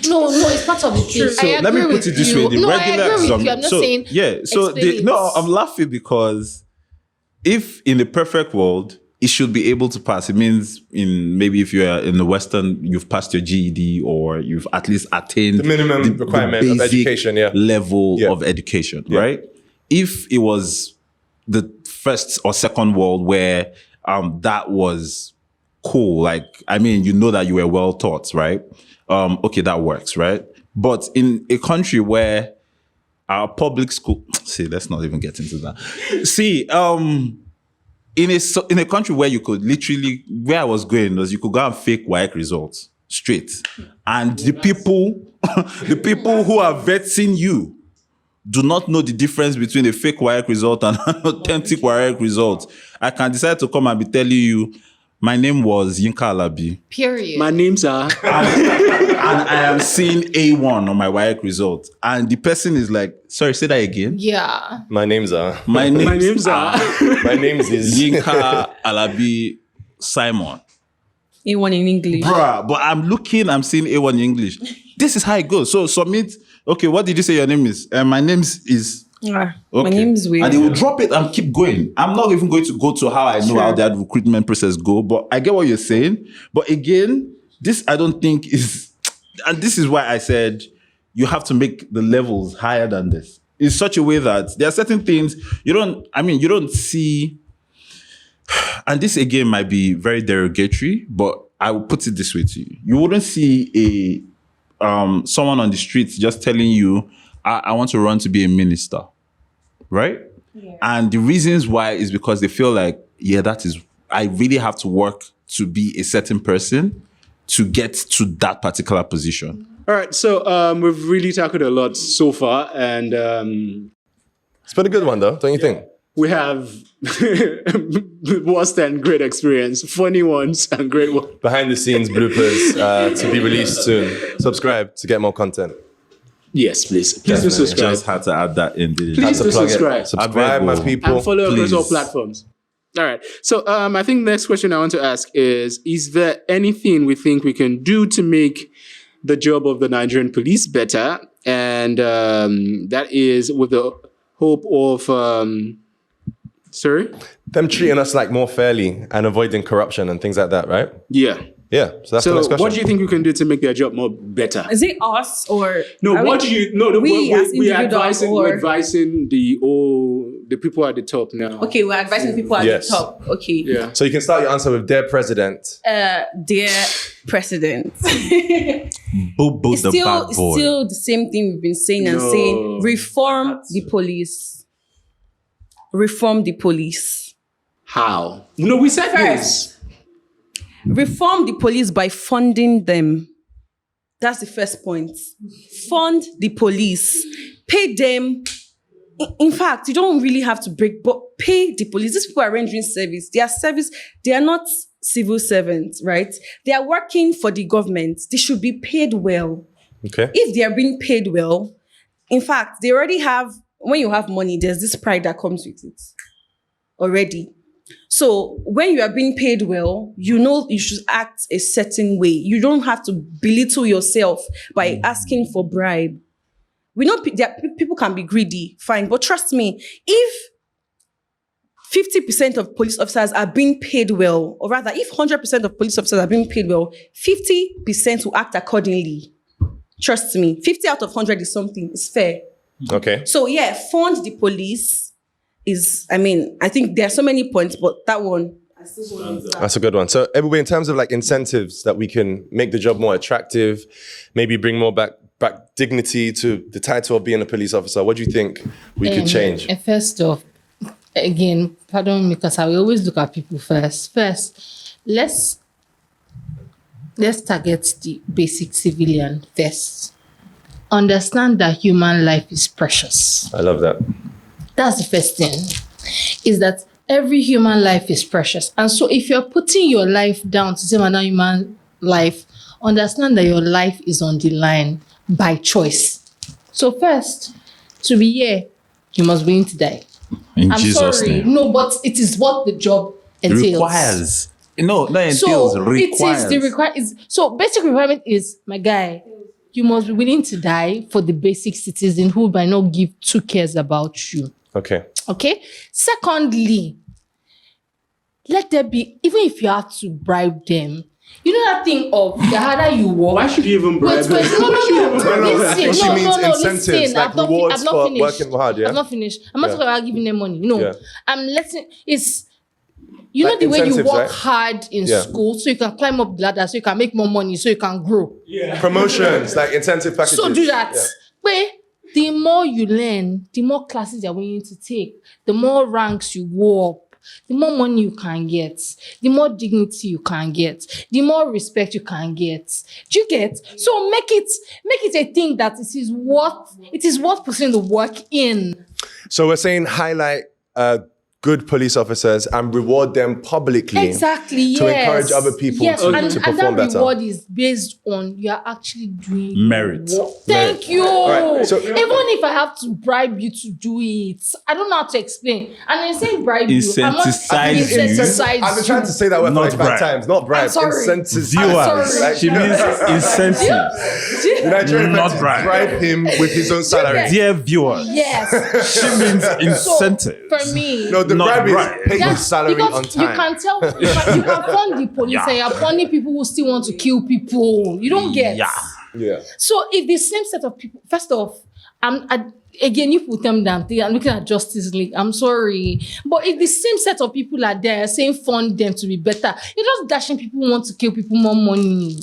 No, it's part of the thing. So I let me agree put it with this you. way: the No, I regular agree with exam. you. I'm not so saying. yeah, so explain it. I'm laughing because if in the perfect world it should be able to pass, it means maybe if you're in the Western, you've passed your GED or you've at least attained The minimum requirement of basic education, yeah. level Yeah. of education, right? If it was the first or second world where that was cool, like, I mean, you know that you were well taught, right? Okay, that works, right? But in a country where our public school, let's not even get into that. In a country where you could literally, where I was going was you could go and fake WAEC results straight, and the people who are vetting you do not know the difference between a fake WAEC result and an authentic WAEC result. I can decide to come and be telling you, my name was Yinka Alabi. Period. My names are. And I am seeing A1 on my WAEC result. And the person is like, sorry, say that again. Yeah. My names are. My names are. My names is. Yinka Alabi Simon. A1 in English. Bruh, but I'm seeing A1 in English. This is how it goes. So submit. Okay, what did you say your name is? My name is. My Okay. name is Will. And they will drop it and keep going. I'm not even going to go to how I know how that recruitment process go, but I get what you're saying. But again, this I don't think is, and this is why I said you have to make the levels higher than this in such a way that there are certain things you don't see. And this again might be very derogatory, but I will put it this way to you. You wouldn't see someone on the streets just telling you, I want to run to be a minister. Right? Yeah. And the reasons why is because they feel like, I really have to work to be a certain person to get to that particular position. All right, so we've really tackled a lot so far, and It's been a good one, though, don't you think? we have worst and great experience, funny ones and great ones. Behind the scenes bloopers to be released soon. Subscribe to get more content. Yes, please. Please do subscribe. Just had to add that in. Didn't Please you? do Plug it. subscribe. Subscribe, my people. And follow across all Please. platforms. All right. So I think the next question I want to ask is there anything we think we can do to make the job of the Nigerian police better? And that is with the hope of, sorry? Them treating us like more fairly and avoiding corruption and things like that, right? Yeah. Yeah, so that's the So next question. what do you think we can do to make their job more better? Is it us or No, are what do you, no, we as we're individuals we're or- advising the people at the top now. Okay, we're advising people at Yes. the top. Okay. Yeah. So you can start your answer with dear president. Dear President. Boo boo It's the still, bad boy. still the same thing we've been saying and No. saying. Reform the police. Reform the police. How? No, we said this. Reform the police by funding them. That's the first point. Fund the police. Pay them. In fact, you don't really have to break, but pay the police. These people are rendering service. They are not civil servants, right? They are working for the government. They should be paid well. Okay. If they are being paid well, in fact, they already have, when you have money, there's this pride that comes with it already. So when you are being paid well, you know you should act a certain way. You don't have to belittle yourself by asking for bribe. We know people can be greedy, fine, but trust me, if 50% of police officers are being paid well, or rather, if 100% of police officers are being paid well, 50% will act accordingly. Trust me, 50 out of 100 is something, it's fair. Okay. So yeah, fund the police I think there are so many points, but that one, I still hold it. That's a good one. So everybody, in terms of like incentives that we can make the job more attractive, maybe bring more back dignity to the title of being a police officer, what do you think we could change? First off, again, pardon me, because I will always look at people first. First, let's target the basic civilian first. Understand that human life is precious. I love that. That's the first thing, is that every human life is precious. And so if you're putting your life down to save another human life, understand that your life is on the line by choice. So first, to be here, you must be willing to die. In I'm Jesus' sorry. name. No, but it is what the job entails. Requires. No, not entails. So Requires. it is the requirement. So basic requirement is, my guy, you must be willing to die for the basic citizen who might not give 2 cares about you. Okay. Okay. Secondly, let there be, even if you have to bribe them, you know that thing of the harder you work. Why should you even bribe them? Listen, She means incentives, listen, like I've not rewards for finished. working hard, yeah? I've not finished. I'm not talking about giving them money. No. Yeah. I'm letting, it's, you Like know the way you incentives, work right? hard in Yeah. school so you can climb up the ladder, so you can make more money, so you can grow. Promotions, like incentive packages. So do that. Yeah. But the more you learn, the more classes you're willing to take, the more ranks you go up, the more money you can get, the more dignity you can get, the more respect you can get. Do you get? So make it a thing that it is worth putting the work in. So we're saying highlight good police officers and reward them publicly. Exactly, yes. To encourage other people yes. to and perform that better. reward is based on you're actually doing Merit. work. Thank you. right, so- Even if I have to bribe you to do it, I don't know how to explain. And I'm saying bribe you. I'm not Incentivize you. incentivize I've been trying to say that word for Not like 5 bribe. times. Not bribe. I'm sorry. Incentives. Viewers. Like, She means incentives. the Nigerian Not president bribe. bribe him with his own salary. Dear viewers. Yes. She means incentives. So, for me, No, the Not bribe bribe. is pay his salary because on time. you can tell, you can fund the police and you're funding people who still want to kill people. You don't get. Yeah. Yeah. So if the same set of people, first off, again, you put them down. I'm looking at Justice League. I'm sorry, but if the same set of people are there saying fund them to be better, you're just dashing people who want to kill people more money.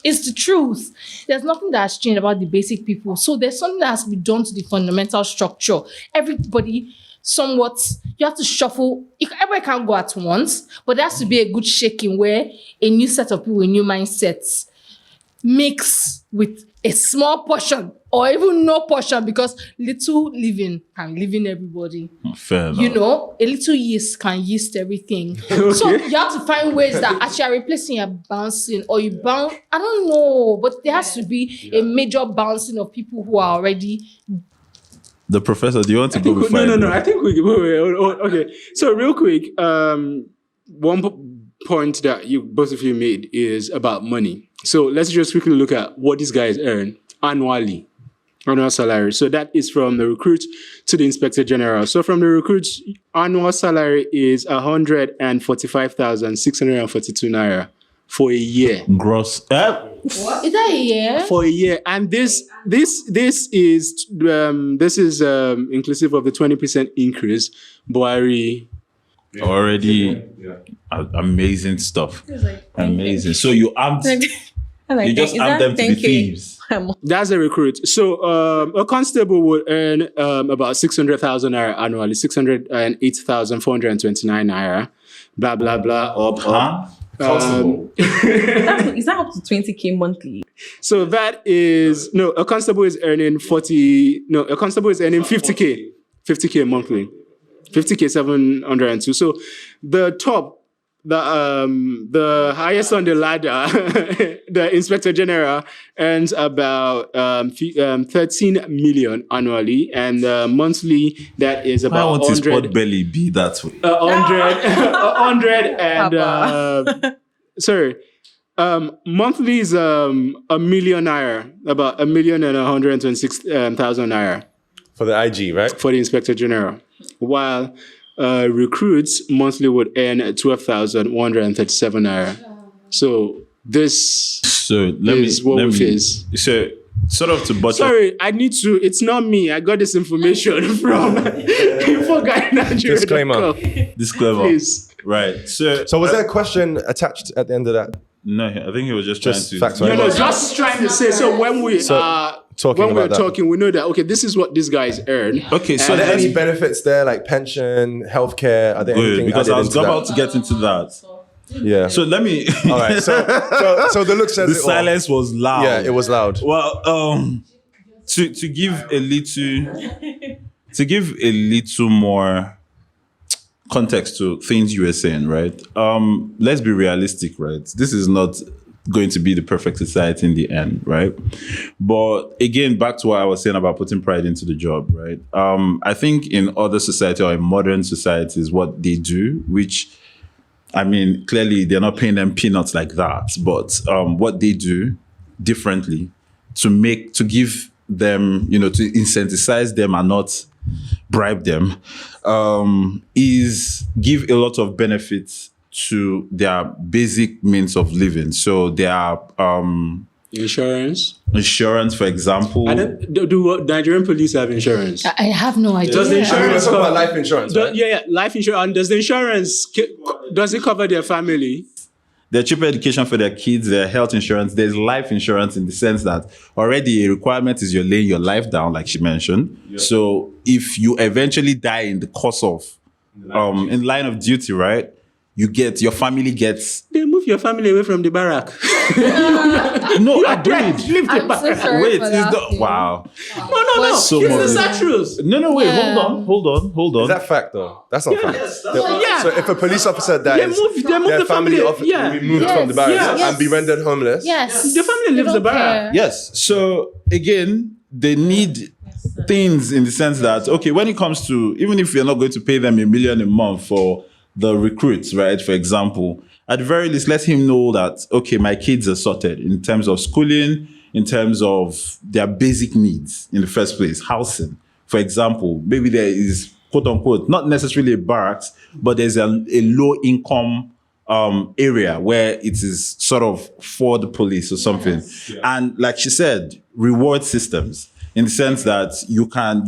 It's the truth. There's nothing that has changed about the basic people. So there's something that has to be done to the fundamental structure. Everybody, somewhat, you have to shuffle. Everybody can't go at once, but there has to be a good shaking where a new set of people, a new mindsets mix with a small portion or even no portion, because little living can live in everybody. Fair enough. You know, a little yeast can yeast everything. So you have to find ways that actually are replacing your bouncing, or you bounce. I don't know, but there has to be a major bouncing of people who are already. The professor, do you want to go before? No. I think we can. Okay. So real quick, one point that both of you made is about money. So let's just quickly look at what these guys earn annually, annual salary. So that is from the recruit to the inspector general. So from the recruit's annual salary is 145,642 naira for a year. Gross. What? Is that a year? For a year, and this is inclusive of the 20% increase. Buhari. Already amazing stuff. Amazing. So you armed, you just armed them to be thieves. That's a recruit. So a constable would earn about 600,000 naira annually, 608,429 naira. Blah blah blah. Up. Is that up to 20K monthly? So that is a constable is earning 50K monthly. 50K 702. So the top, the highest on the ladder, the inspector general earns about 13 million annually, and monthly that is about 100. Why won't his pot belly be that way? 100 and sorry. Monthly is a million naira, about 1,126,000 naira. For the IG, right? For the inspector general. While recruits monthly would earn 12,137 naira. So this is what we face. So sort of to butcher. Sorry, I need to. It's not me. I got this information from Disclaimer. Disclaimer. Please. Right. So was there a question attached at the end of that? No, I think he was just trying to. Facts, No, just trying to say. So when we talking, we know that this is what these guys earn. Okay, so are there any benefits there, like pension, healthcare? Are there anything? Because I was about to get into that. Yeah. So let me. All right. So the look says the silence was loud. Yeah, it was loud. Well, to give a little more context to things you were saying, right? Let's be realistic, right? This is not going to be the perfect society in the end, right? But again, back to what I was saying about putting pride into the job, right? I think in other society or in modern societies, what they do, which I mean, clearly they're not paying them peanuts like that, but what they do differently to give them, to incentivize them and not bribe them, is give a lot of benefits to their basic means of living. So their insurance, for example. Do Nigerian police have insurance? I have no idea. Does the insurance cover life insurance? Right? Yeah, life insurance. And does the insurance does it cover their family? Their cheaper education for their kids, their health insurance. There's life insurance in the sense that already a requirement is you're laying your life down, like she mentioned. Yeah. So if you eventually die in the course of, in line of duty, right? Your family gets. They move your family away from the barrack. No, I did. Leave the barrack. So sorry. Wait, for wow. No. So it's the truth. No, wait, hold on. Is that fact though? That's not fact. Yeah. So if a police officer dies, they move their the family be removed from the barracks and be rendered homeless. Yes. The family leaves the barrack. Yes. So again, they need things in the sense that, okay, when it comes to, even if you're not going to pay them $1 million a month for the recruits, right? For example, at the very least, let him know that, okay, my kids are sorted in terms of schooling, in terms of their basic needs in the first place, housing. For example, maybe there is, quote unquote, not necessarily a barracks, but there's a low income area where it is sort of for the police or something. Yes. Yeah. And like she said, reward systems. In the sense that you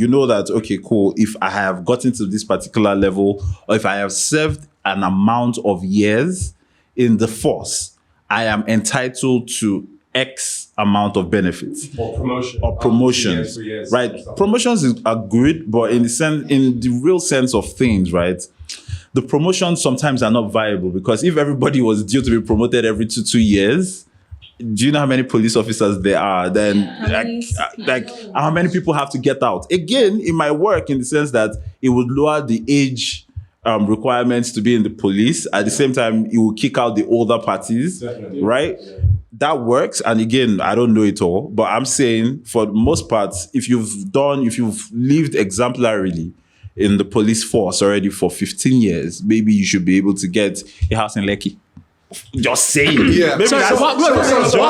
know that, okay, cool, if I have gotten to this particular level, or if I have served an amount of years in the force, I am entitled to X amount of benefits Or promotion. or promotions, right? Promotions are good, but in the real sense of things, right? The promotions sometimes are not viable, because if everybody was due to be promoted every 2 years, do you know how many police officers there are? Then, like how many people have to get out? Again, it might work in the sense that it would lower the age requirements to be in the police. At the same time, it will kick out the older parties, right? That works. And again, I don't know it all, but I'm saying for the most part, if you've lived exemplarily in the police force already for 15 years, maybe you should be able to get a house in Lekki. Just saying. Yeah. So what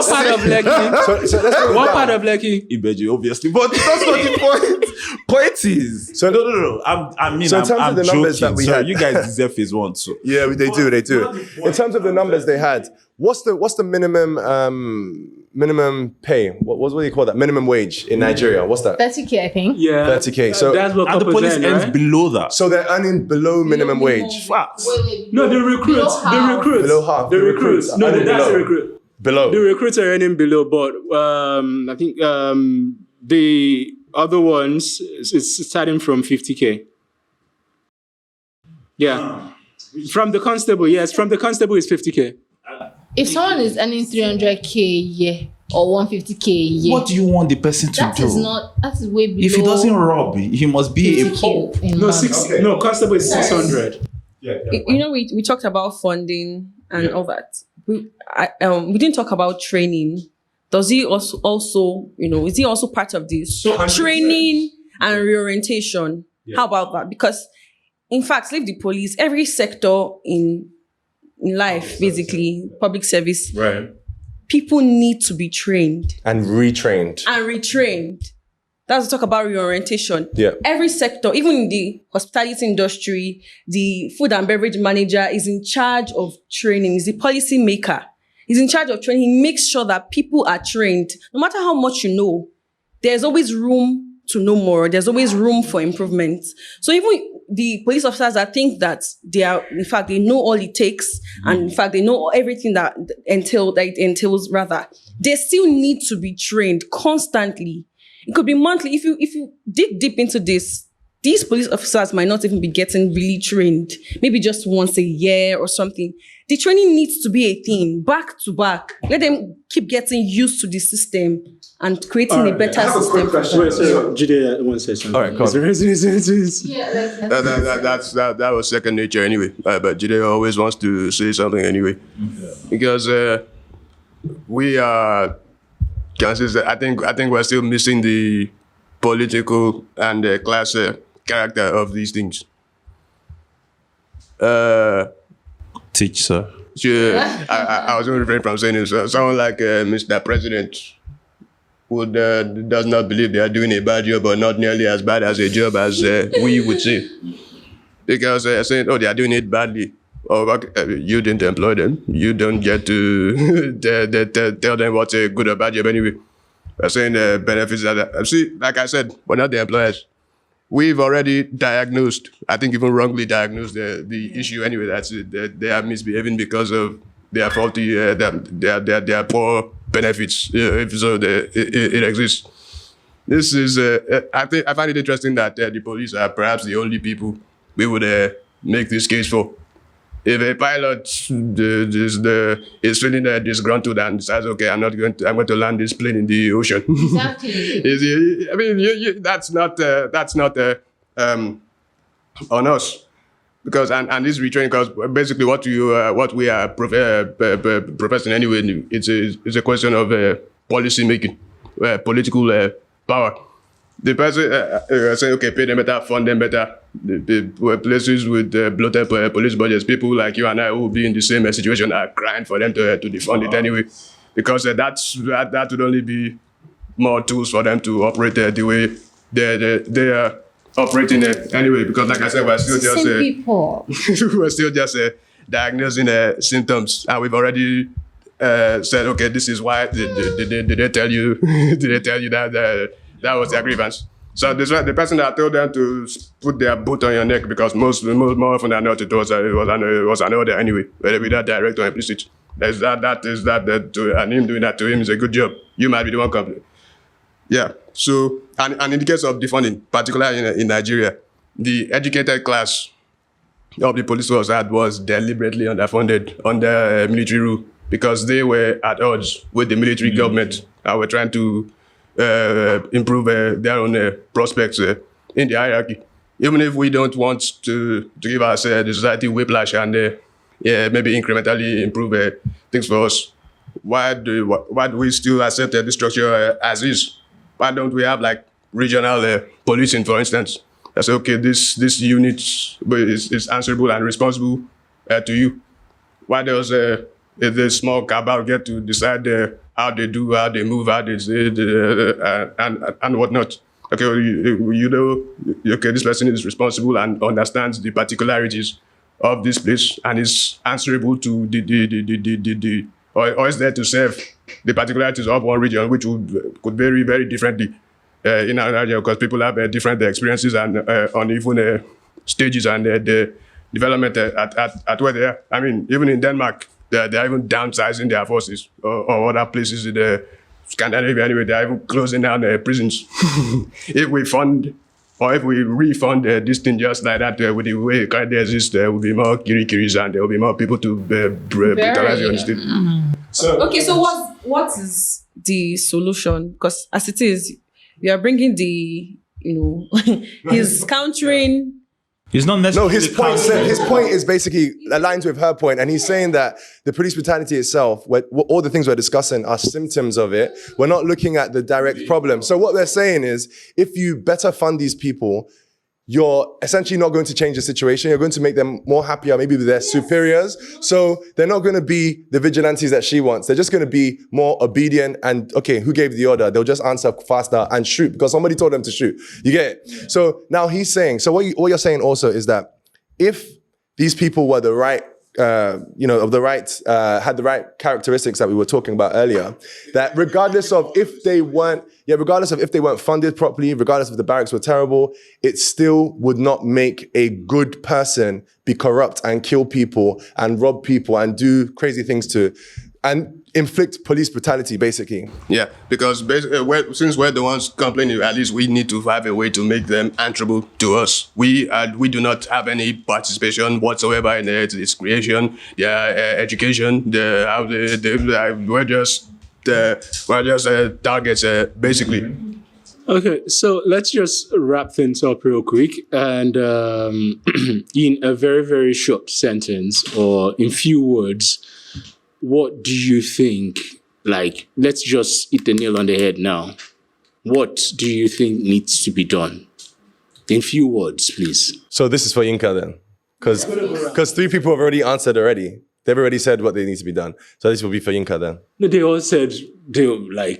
part of Lekki? What part of Lekki? Ibeji, obviously, but that's not the point. Point is, So- no. I'm So in terms of the numbers that we had- you guys deserve phase one. So Yeah, they do. In terms of the numbers they had, what's the minimum pay? What do you call that? Minimum wage in Nigeria? What's that? 30K, I think. Yeah. 30K. So that's what and the police earn, ends right? below that. so they're earning below minimum wage. Facts. No, the recruits. Below half. The recruits. No, Earning that's below. the recruit. Below. The recruits are earning below, but I think the other ones it's starting from 50K. Yeah. From the constable, yes. From the constable is 50K. If someone is earning 300K a year or 150K a year, What do you want the person to that do? that is way below. If he doesn't rob, he must be a 50K pope. in No, months. no, constable is 600. You know, we talked about funding and all that. We didn't talk about training. Does he also is he also part of this? So 100%. training and reorientation. How about that? Because in fact, leave the police, every sector in life, basically, public service, Right. people need to be trained And retrained. and retrained. That's talk about reorientation. Yeah. Every sector, even in the hospitality industry, the food and beverage manager is in charge of training. He's the policy maker. He's in charge of training. He makes sure that people are trained. No matter how much you know, there's always room to know more. There's always room for improvement. So even the police officers that think that they know all it takes, and in fact, they know everything that it entails, they still need to be trained constantly. It could be monthly. If you dig deep into this, these police officers might not even be getting really trained, maybe just once a year or something. The training needs to be a thing, back to back. Let them keep getting used to the system and creating a better system. Wait, so Jide wants to say something. All right, come on. That was second nature anyway. But Jide always wants to say something anyway, because we are. I think we're still missing the political and class character of these things. Teach, sir. Sure, I was going to refrain from saying this. Someone like Mr. President would does not believe they are doing a bad job, or not nearly as bad as a job as we would say. Because saying, oh, they are doing it badly. Oh, you didn't employ them. You don't get to tell them what's a good or bad job anyway. We're saying the benefits that see, like I said, we're not the employers. We've already diagnosed, I think even wrongly diagnosed the issue anyway. That's it. They are misbehaving because of their faulty, their poor benefits. If so, it exists. This is, I find it interesting that the police are perhaps the only people we would make this case for. If a pilot is feeling disgruntled and decides, okay, I'm going to land this plane in the ocean. Exactly. I mean, that's not on us, because and this retraining, because basically what we are professing anyway, it's a question of policy making, political power. The person saying, okay, pay them better, fund them better. The places with bloated police budgets, people like you and I who will be in the same situation are crying for them to defund it anyway, because that would only be more tools for them to operate the way they are operating anyway. Because like I said, we're still just people. we're still just diagnosing symptoms, and we've already said, okay, this is why. Did they tell you? Did they tell you that that was their grievance? So the person that told them to put their boot on your neck, because more often than not it was an order anyway, whether it be that direct or implicit. And him doing that to him is a good job. you might be the one complaining. Yeah. So, and in the case of defunding, particularly in Nigeria, the educated class of the police force was deliberately underfunded under military rule because they were at odds with the military government and were trying to improve their own prospects in the hierarchy. Even if we don't want to give us the society whiplash and maybe incrementally improve things for us, why do we still accept the structure as is? Why don't we have like regional policing, for instance? That's okay. This unit is answerable and responsible to you. Why does the small cabal get to decide how they do, how they move, how they say, and whatnot? Okay, you know, okay, this person is responsible and understands the particularities of this place and is answerable to or is there to serve the particularities of one region, which could vary very differently in our region because people have different experiences and on even stages and the development at where they are. I mean, even in Denmark, they're even downsizing their forces or other places in the Scandinavia anyway, they're even closing down prisons. If we fund or if we refund this thing just like that with the way it currently exists, there will be more kirikiris and there will be more people to brutalize you on the street. So what is the solution? Because as it is, we are bringing he's countering. It's not necessarily. No, his point is basically aligns with her point, and he's saying that the police brutality itself, all the things we're discussing are symptoms of it. We're not looking at the direct problem. So what they're saying is, if you better fund these people, you're essentially not going to change the situation. You're going to make them more happier, maybe with their superiors. So they're not going to be the vigilantes that she wants. They're just going to be more obedient and, okay, who gave the order? They'll just answer faster and shoot because somebody told them to shoot. You get it? Yeah. So now he's saying, so what you're saying also is that if these people were the right, had the right characteristics that we were talking about earlier, that regardless of if they weren't funded properly, regardless if the barracks were terrible, it still would not make a good person be corrupt and kill people and rob people and do crazy things and inflict police brutality, basically. Yeah, because since we're the ones complaining, at least we need to have a way to make them answerable to us. We do not have any participation whatsoever in its creation, their education, we're just targets, basically. Okay, so let's just wrap things up real quick and in a very, very short sentence or in few words, what do you think, like, let's just hit the nail on the head now. What do you think needs to be done? In few words, please. So this is for Yinka then. Because 3 people have already answered already. They've already said what they need to be done. So this will be for Yinka then. No, they all said they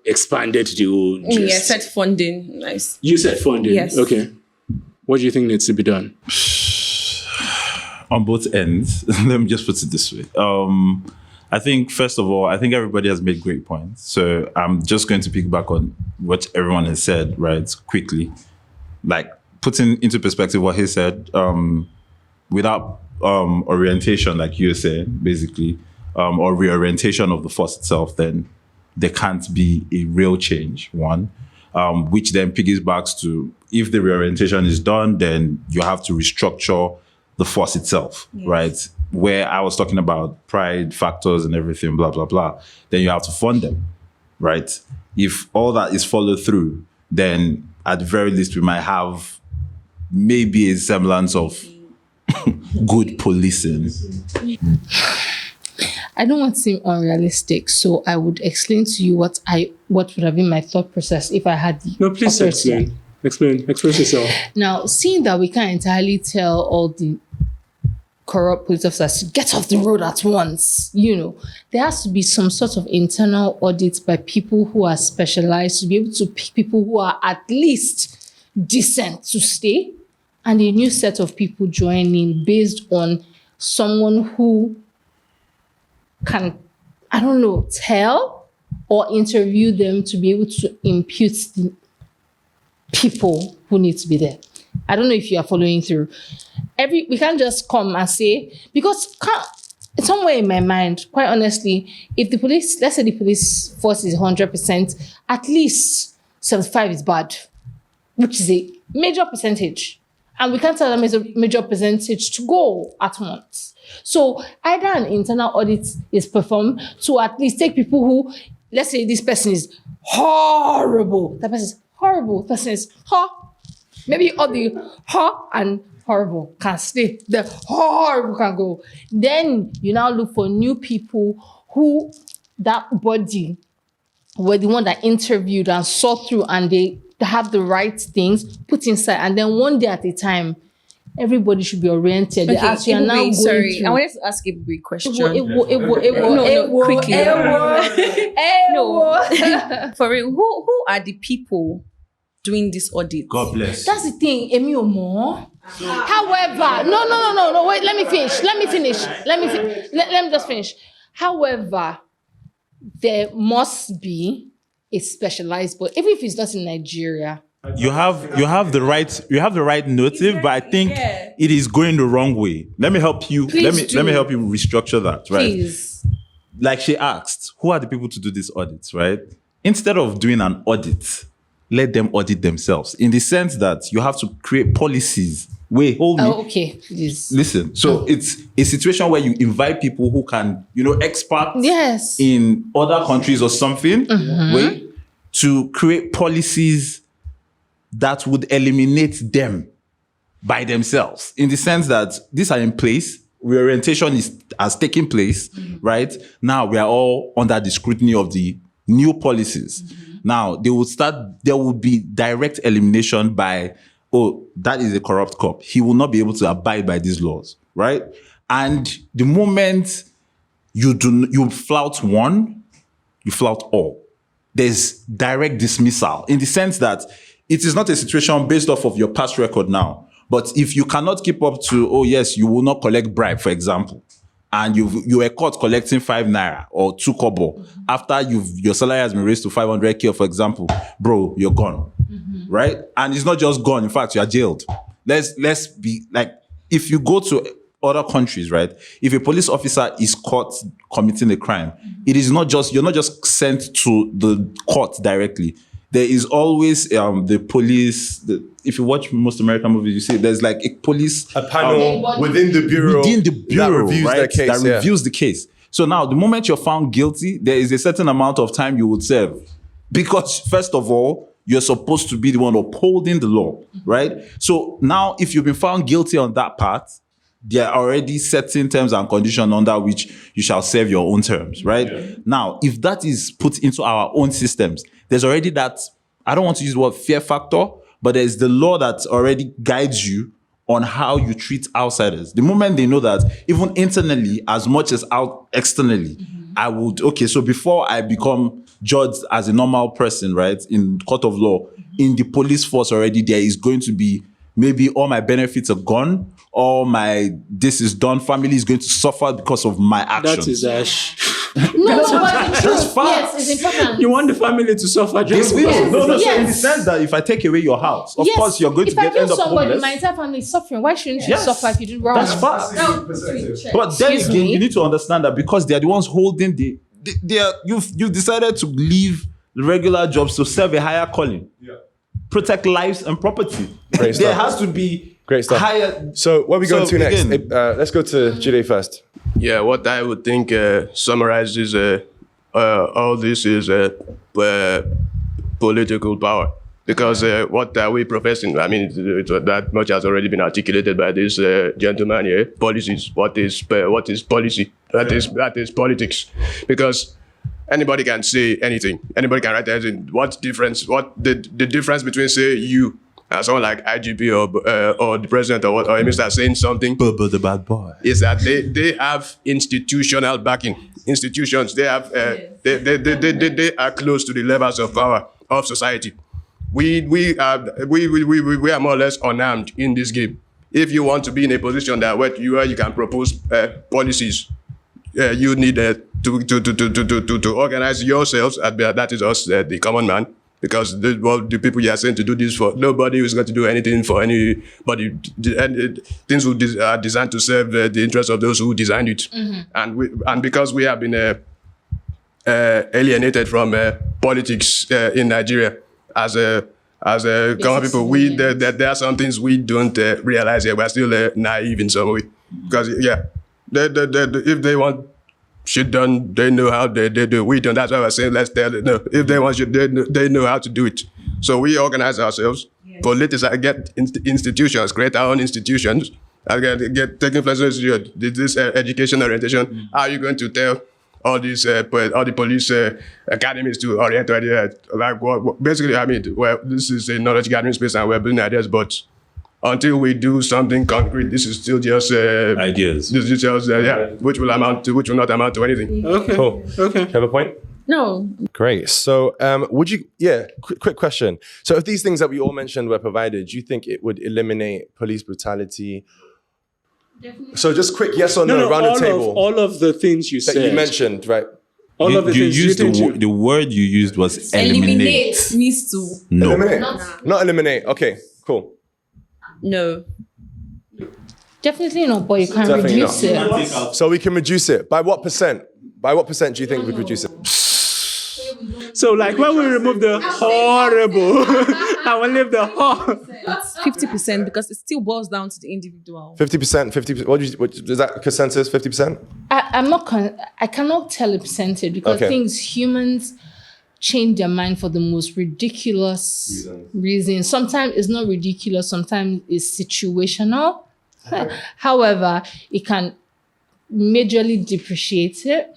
expanded to just... Yeah, said funding. Nice. You said funding? Yes. Okay. What do you think needs to be done? On both ends, let me just put it this way. I think, first of all, everybody has made great points. So I'm just going to piggyback on what everyone has said, right, quickly. Like, putting into perspective what he said, without orientation, like you were saying, basically, or reorientation of the force itself, then there can't be a real change, one. Which then piggybacks to, if the reorientation is done, then you have to restructure the force itself, yes. Right? Where I was talking about pride factors and everything, blah, blah, blah. Then you have to fund them, right? If all that is followed through, then at the very least, we might have maybe a semblance of good policing. I don't want to seem unrealistic, so I would explain to you what would have been my thought process if I had the No, please explain. Express yourself. Now, seeing that we can't entirely tell all the corrupt police officers to get off the road at once, there has to be some sort of internal audit by people who are specialized to be able to pick people who are at least decent to stay, and a new set of people join in based on someone who can, tell or interview them to be able to impute the people who need to be there. I don't know if you are following through. We can't just come and say, because somewhere in my mind, quite honestly, if the police, let's say the police force is 100%, at least 75 is bad, which is a major percentage. And we can't tell them it's a major percentage to go at once. So either an internal audit is performed to at least take people who, let's say this person is horrible. That person is horrible. That person is maybe all the and horrible can stay. The horrible can go. Then you now look for new people who that body were the one that interviewed and saw through and they have the right things put inside. And then one day at a time, everybody should be oriented. Okay, As you are now going sorry, through. I wanted to ask a brief question. No, quickly. No. For real, who are the people doing this audit? God bless. That's the thing, Emi Omo. However, no, wait, let me finish. Let me just finish. However, there must be a specialized, but even if it's not in Nigeria, You have the right motive, but I think Yeah. it is going the wrong way. Let me help you. Please Let me help you restructure that, right? please. Like she asked, who are the people to do these audits, right? Instead of doing an audit, let them audit themselves. In the sense that you have to create policies. Wait, hold me. Oh, okay, please. Listen, so it's a situation where you invite people who can, experts Yes. in other countries or something, wait, to create policies that would eliminate them by themselves. In the sense that these are in place, reorientation has taken place, right? Now we are all under the scrutiny of the new policies. Now there will be direct elimination by, that is a corrupt cop. He will not be able to abide by these laws, right? And the moment you flout one, you flout all. There's direct dismissal in the sense that it is not a situation based off of your past record now. But if you cannot keep up to, yes, you will not collect bribe, for example, and you were caught collecting 5 naira or 2 kobo after your salary has been raised to 500K, for example, bro, you're gone, right? And it's not just gone. In fact, you are jailed. Let's be like, if you go to other countries, right? If a police officer is caught committing a crime, you're not just sent to the court directly. There is always the police. If you watch most American movies, you see there's like a police, A panel within the bureau that reviews right, the case. that reviews the case. So now, the moment you're found guilty, there is a certain amount of time you would serve, because first of all, you're supposed to be the one upholding the law, right? So now, if you've been found guilty on that part, there are already certain terms and conditions under which you shall serve your own terms, right? Yeah. Now, if that is put into our own systems, there's already that, I don't want to use the word fear factor, but there's the law that already guides you on how you treat outsiders. The moment they know that, even internally, as much as out externally, so before I become judged as a normal person, right, in court of law, in the police force already, there is going to be maybe all my benefits are gone, this is done, family is going to suffer because of my actions. That is Ash. No, but it's true. That's facts. Yes, it's important. You want the family to suffer just They will. Yes. No, so Yes. in the sense that if I take away your house, of course you're going to If I end kill up somebody, homeless. my entire family is suffering. Why shouldn't you Yes. suffer if you do wrong? That's fast. But then Excuse again, me? you need to understand that because they are the ones holding you've decided to leave the regular jobs to serve a higher calling. Yeah. Protect lives and property. Great There stuff. has to be Great stuff. higher. So what are we going to next? again- Let's go to Jide first. Yeah, what I would think summarizes all this is political power. Because what are we professing? I mean, that much has already been articulated by this gentleman here. Policies. What is policy? That is politics. Because anybody can say anything. Anybody can write anything. What the difference between, say, you and someone like IGP or the president or a minister saying something, the bad boy is that they have institutional backing. Institutions, they have they are close to the levels of power of society. We are more or less unarmed in this game. If you want to be in a position that where you can propose policies, you need to organize yourselves. That is us, the common man, because the people you are saying to do this for, nobody is going to do anything for anybody. And things are designed to serve the interests of those who designed it. And because we have been alienated from politics in Nigeria as common people, there are some things we don't realize here. We're still naive in some way. Because if they want shit done, they know how they do. We don't. That's why we're saying let's tell them. No, if they want shit, they know how to do it. So we organize ourselves, get institutions, create our own institutions, and get taking place in this education orientation. How are you going to tell all the police academies to orient ideas? Like what? Basically, I mean, well, this is a knowledge gathering space, and we're building ideas, but until we do something concrete, this is still just ideas. This is just which will not amount to anything. Okay. Cool. Okay. Have a point? No. Great. So, quick question. So, if these things that we all mentioned were provided, do you think it would eliminate police brutality? Definitely. So, just quick yes or no around the table. All of the things you that said. you mentioned, right? All of the things you used the word you used was eliminate. Needs to. No. Eliminate. Not eliminate. Okay, cool. No. Definitely not, but you can Definitely reduce not. it. So we can reduce it. By what percent? By what percent do you think we could reduce it? So, like, when we remove the horrible, I will leave the horrible. It's 50% because it still boils down to the individual. 50%, 50%. What is that consensus? 50%? I cannot tell a percentage because humans change their mind for the most ridiculous reasons. Sometimes it's not ridiculous, sometimes it's situational. However, it can majorly depreciate it.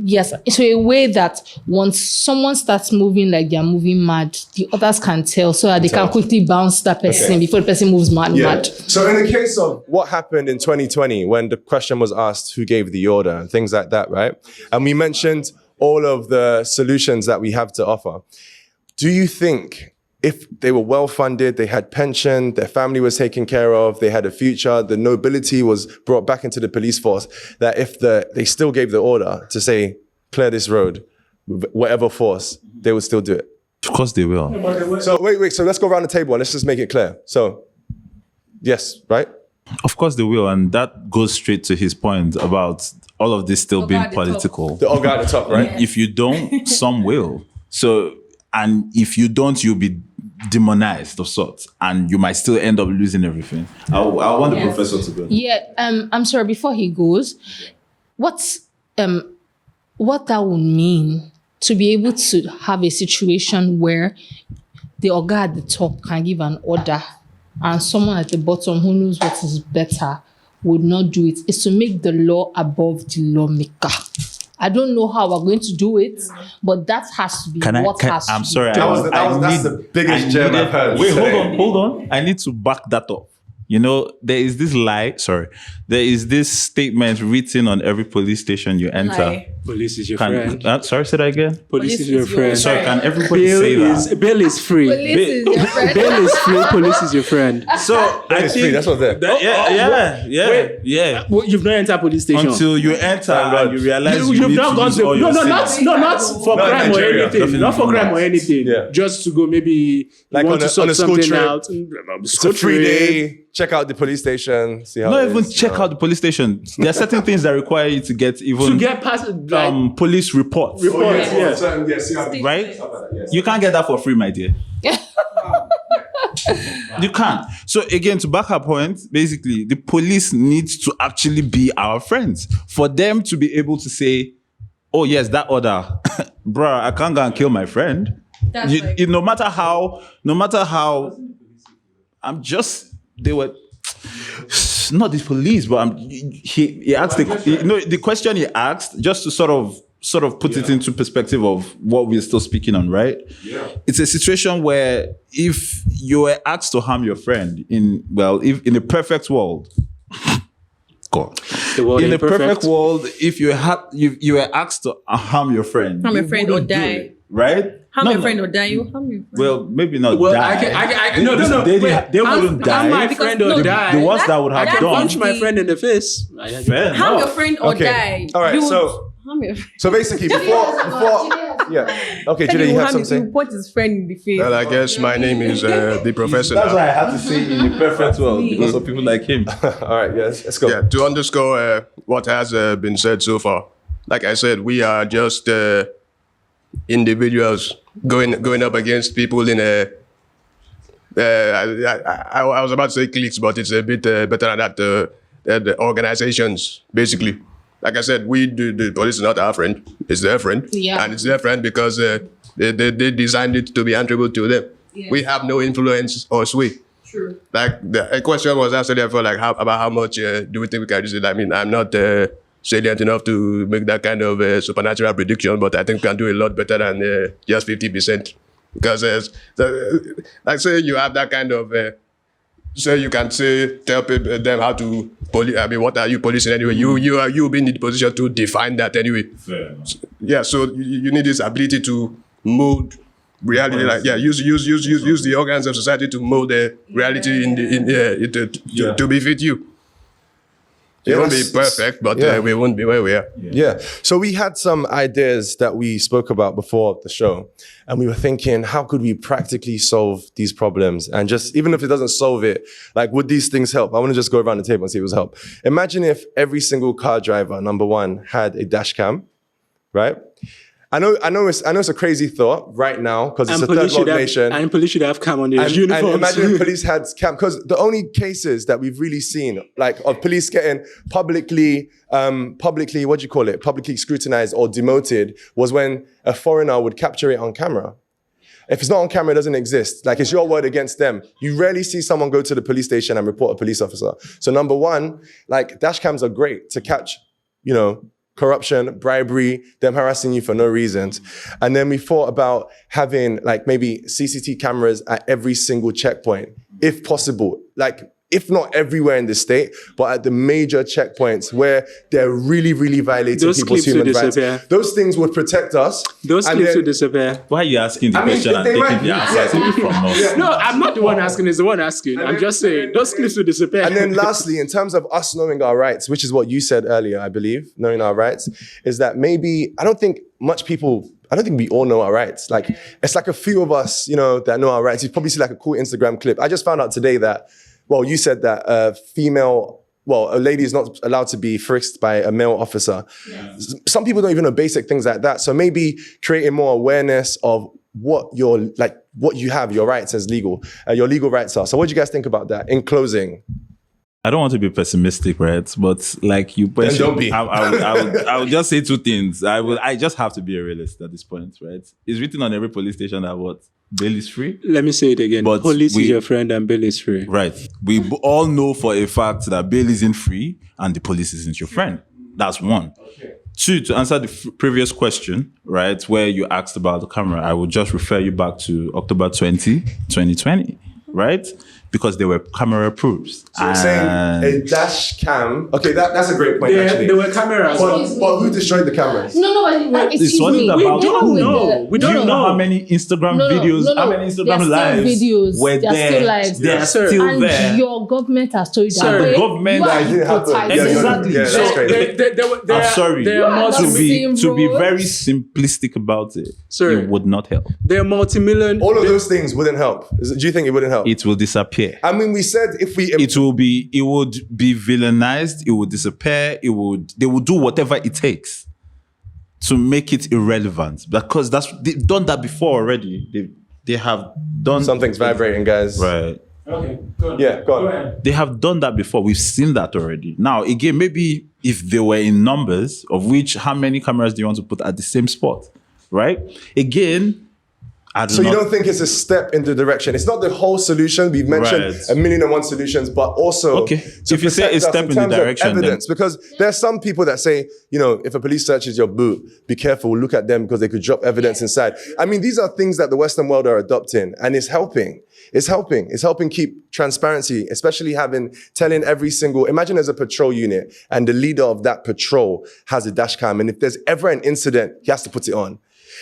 Yes, so a way that once someone starts moving like they're moving mad, the others can tell so that they can quickly bounce that person before the person moves mad. So in the case of what happened in 2020, when the question was asked who gave the order and things like that, right? And we mentioned all of the solutions that we have to offer. Do you think if they were well-funded, they had pension, their family was taken care of, they had a future, the nobility was brought back into the police force, that if they still gave the order to say, clear this road, whatever force, they would still do it? Of course they will. So wait, so let's go around the table and let's just make it clear. So, yes, right? Of course they will, and that goes straight to his point about all of this still being political. The old guy at the top, right? If you don't, some will. So, and if you don't, you'll be demonized of sorts, and you might still end up losing everything. I want the professor to go. Yeah, I'm sorry, before he goes, what that would mean to be able to have a situation where the organ at the top can give an order and someone at the bottom who knows what is better would not do it, is to make the law above the lawmaker. I don't know how we're going to do it, but that has to be I'm sorry. That's the biggest gem I've heard. Wait, hold on. I need to back that up. You know, there is this statement written on every police station you enter. Police is your friend. Sorry, say that again. Police is your friend. Sorry, can everybody say that? Bail is free. Police is your friend. Bail is free. Police is your friend. So I It's free, think that's what's there. yeah. Well, you've not entered police station Until you enter and you realize you've need not to gone use to all your senses. not for Not in crime or Nigeria, anything. definitely Not for crime not. or anything. Yeah. Just to go maybe Like want on to a sort school something trip. out. It's a free day. Check out the police station. See how Not it even is. check out the police station. There are certain things that require you to get even To get past police reports. Right? You can't get that for free, my dear. You can't. So again, to back our point, basically, the police needs to actually be our friends for them to be able to say, "Oh yes, that order, bruh, I can't go and kill my friend." No matter how, they were. Not the police, but he asked the question he asked just to sort of put it into perspective of what we're still speaking on, right? Yeah. It's a situation where if you were asked to harm your friend in a perfect world, God, in a perfect world, if you were asked to harm your friend, Harm your friend or die, right? Harm your friend or die. You harm your friend. Well, maybe not Well, die. No. They wouldn't die. Harm my friend or die. The ones that would have I can done. punch my friend in the face. Fair Harm enough. your friend or die. All right, You so harm your friend. basically before Yeah. Okay, Julia, you have something? He put his friend in the face. Well, I guess my name is the professor. That's now. why I had to say in the perfect world because of people like him. All right, yes, let's go. Yeah, to underscore what has been said so far. Like I said, we are just individuals going up against people in a. I was about to say cliques, but it's a bit better than that. The organizations, basically. Like I said, the police is not our friend; it's their friend, and it's their friend because they designed it to be answerable to them. Yeah. We have no influence or sway. True. Like a question was asked earlier, like about how much do we think we can reduce it? I mean, I'm not salient enough to make that kind of supernatural prediction, but I think we can do a lot better than just 50%. Because like say you have that kind of so you can tell people, them how to police. I mean, what are you policing anyway? You be in the position to define that anyway. Yeah, so you need this ability to mold reality. Like use the organs of society to mold the reality to befit you. It won't be perfect, but we won't be where we are. Yeah. So we had some ideas that we spoke about before the show, and we were thinking, how could we practically solve these problems? And just, even if it doesn't solve it, like, would these things help? I want to just go around the table and see if it was help. Imagine if every single car driver, number one, had a dash cam, right? I know it's a crazy thought right now because it's a third world nation. And police should have cam on their uniforms. And imagine if police had cam, because the only cases that we've really seen, like of police getting publicly scrutinized or demoted, was when a foreigner would capture it on camera. If it's not on camera, it doesn't exist. Like, it's your word against them. You rarely see someone go to the police station and report a police officer. So number one, like, dash cams are great to catch, corruption, bribery, them harassing you for no reasons. And then we thought about having like maybe CCTV cameras at every single checkpoint, if possible. Like, if not everywhere in the state, but at the major checkpoints where they're really, really violating people's human rights. Those things would protect us. Those clips would disappear. Why are you asking the question and taking the answers away from us? Yeah. No, I'm not the one asking, it's the one asking. I'm just saying, those clips would disappear. And then lastly, in terms of us knowing our rights, which is what you said earlier, I believe, knowing our rights, is that maybe, I don't think we all know our rights. Like, it's like a few of us, that know our rights. You probably see like a cool Instagram clip. I just found out today that, well, you said that a lady is not allowed to be frisked by a male officer. Yeah. Some people don't even know basic things like that. So maybe creating more awareness of what you have, your rights as legal, your legal rights are. So what do you guys think about that? In closing. I don't want to be pessimistic, right? But like you mentioned, don't be. I would just say two things. I just have to be a realist at this point, right? It's written on every police station that what? Bail is free. Let me say it again. But police is your friend and bail is free. Right. We all know for a fact that bail isn't free and the police isn't your friend. That's one. Okay. Two, to answer the previous question, right, where you asked about the camera, I will just refer you back to October 2020, right? Because they were camera proofs. So you're saying a dash cam. Okay, that's a great point, actually. There were cameras. But who destroyed the cameras? Excuse me. We don't know. We don't know how many Instagram videos, how many Instagram lives videos. were there. Still lives. They are still there. And your government has told you that. The government exactly. I'm sorry. To be very simplistic about it, it would not help. They're multi-million. All of those things wouldn't help. Do you think it wouldn't help? It will disappear. I mean, we said if we... It would be villainized, it would disappear, they would do whatever it takes to make it irrelevant. Because they've done that before already. They have done... Something's vibrating, guys. Right. Okay, go on. Yeah, go ahead. They have done that before. We've seen that already. Now, again, maybe if they were in numbers, of which how many cameras do you want to put at the same spot? Right? Again... So you don't think it's a step in the direction? It's not the whole solution. We've mentioned 1,000,001 solutions, but also if you say a step in the direction, evidence, because there are some people that say, if a police searches your boot, be careful, look at them because they could drop evidence inside. I mean, these are things that the Western world are adopting, and it's helping. It's helping keep transparency, especially telling every single, imagine there's a patrol unit and the leader of that patrol has a dash cam, and if there's ever an incident, he has to put it on.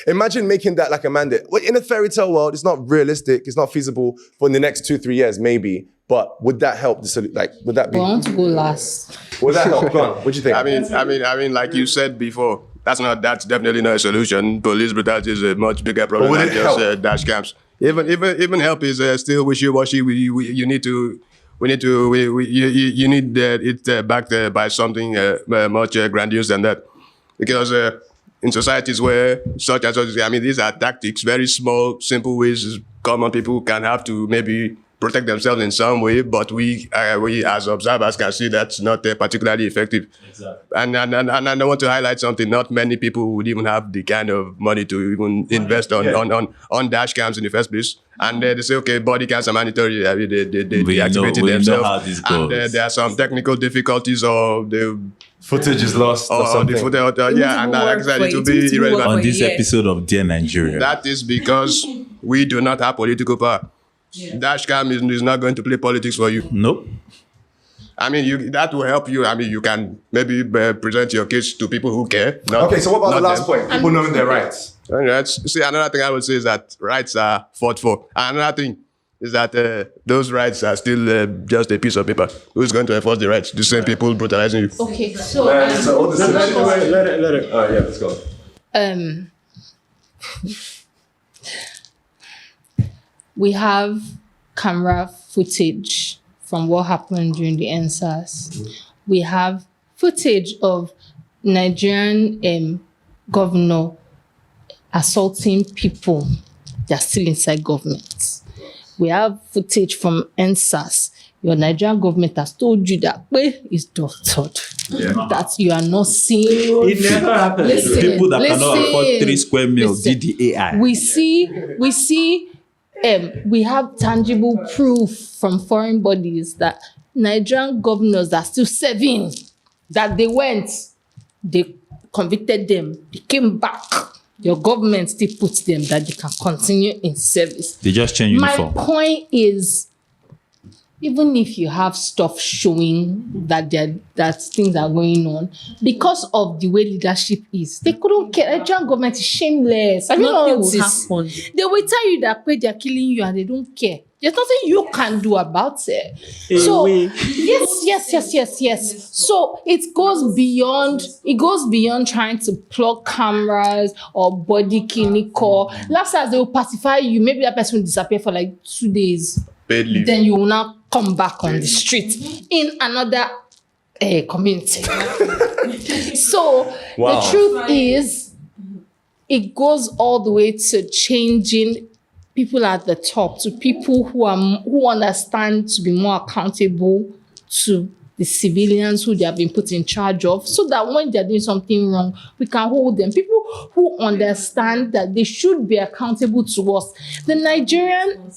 Imagine making that like a mandate. In a fairy tale world, it's not realistic. It's not feasible for in the next 2-3 years, maybe. But would that help? Would that be? I want to go last. Would that help? Go on. What do you think? I mean, like you said before, That's definitely not a solution. Police brutality is a much bigger problem than just dash cams. Even help is still wishy-washy. You need it backed by something much grandiose than that, because in societies where such as these are tactics, very small, simple ways common people can have to maybe protect themselves in some way, but we as observers can see that's not particularly effective. Exactly. And I want to highlight something. Not many people would even have the kind of money to even invest on dash cams in the first place. And they say, okay, body cams are mandatory. They deactivated themselves. Know how this goes. And there are some technical difficulties, or the footage is lost or something. The footage, and like I said, it will be irrelevant. On this episode of Dear Nigeria. That is because we do not have political power. Yeah. Dashcam is not going to play politics for you. Nope. That will help you. You can maybe present your case to people who care. Okay, so what about the last point? People knowing their rights. See, another thing I would say is that rights are fought for. Another thing is that those rights are still just a piece of paper. Who's going to enforce the rights? The same people brutalizing you. Okay, so let it. Oh yeah, let's go. We have camera footage from what happened during the NSAS. We have footage of Nigerian governor assaulting people that are still inside government. We have footage from NSAS. Your Nigerian government has told you that is doctored. Yeah. That you are not seeing. It never happened. People that cannot afford 3 square meals did the AI. We see. We have tangible proof from foreign bodies that Nigerian governors are still serving, that they convicted them, they came back. Your government still puts them that they can continue in service. They just change uniform. My point is, even if you have stuff showing that things are going on, because of the way leadership is, they couldn't care. The Nigerian government is shameless. Have you noticed? They will tell you that they are killing you and they don't care. There's nothing you can do about it. So yes. So it goes beyond trying to plug cameras or body clinical. Last time they will pacify you, maybe that person will disappear for like 2 days. Then you will now come back on the street in another community. So the truth is, it goes all the way to changing people at the top, to people who understand to be more accountable to the civilians who they have been put in charge of, so that when they're doing something wrong, we can hold them. People who understand that they should be accountable to us. The Nigerian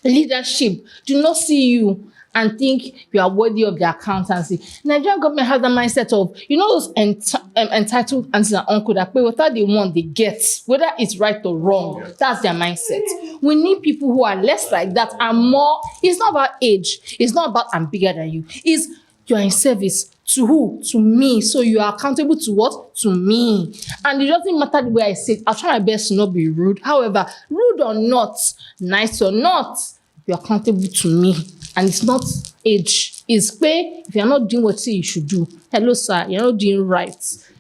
leadership do not see you and think you are worthy of their accountancy. Nigerian government has the mindset of, those entitled aunties and uncles that pay whatever they want, they get, whether it's right or wrong. That's their mindset. We need people who are less like that and more. It's not about age. It's not about I'm bigger than you. It's you are in service. To who? To me. So you are accountable to what? To me. And it doesn't matter the way I say it. I'll try my best to not be rude. However, rude or not, nice or not, you're accountable to me. And it's not age. It's pay. If you're not doing what you should do. Hello, sir. You're not doing right.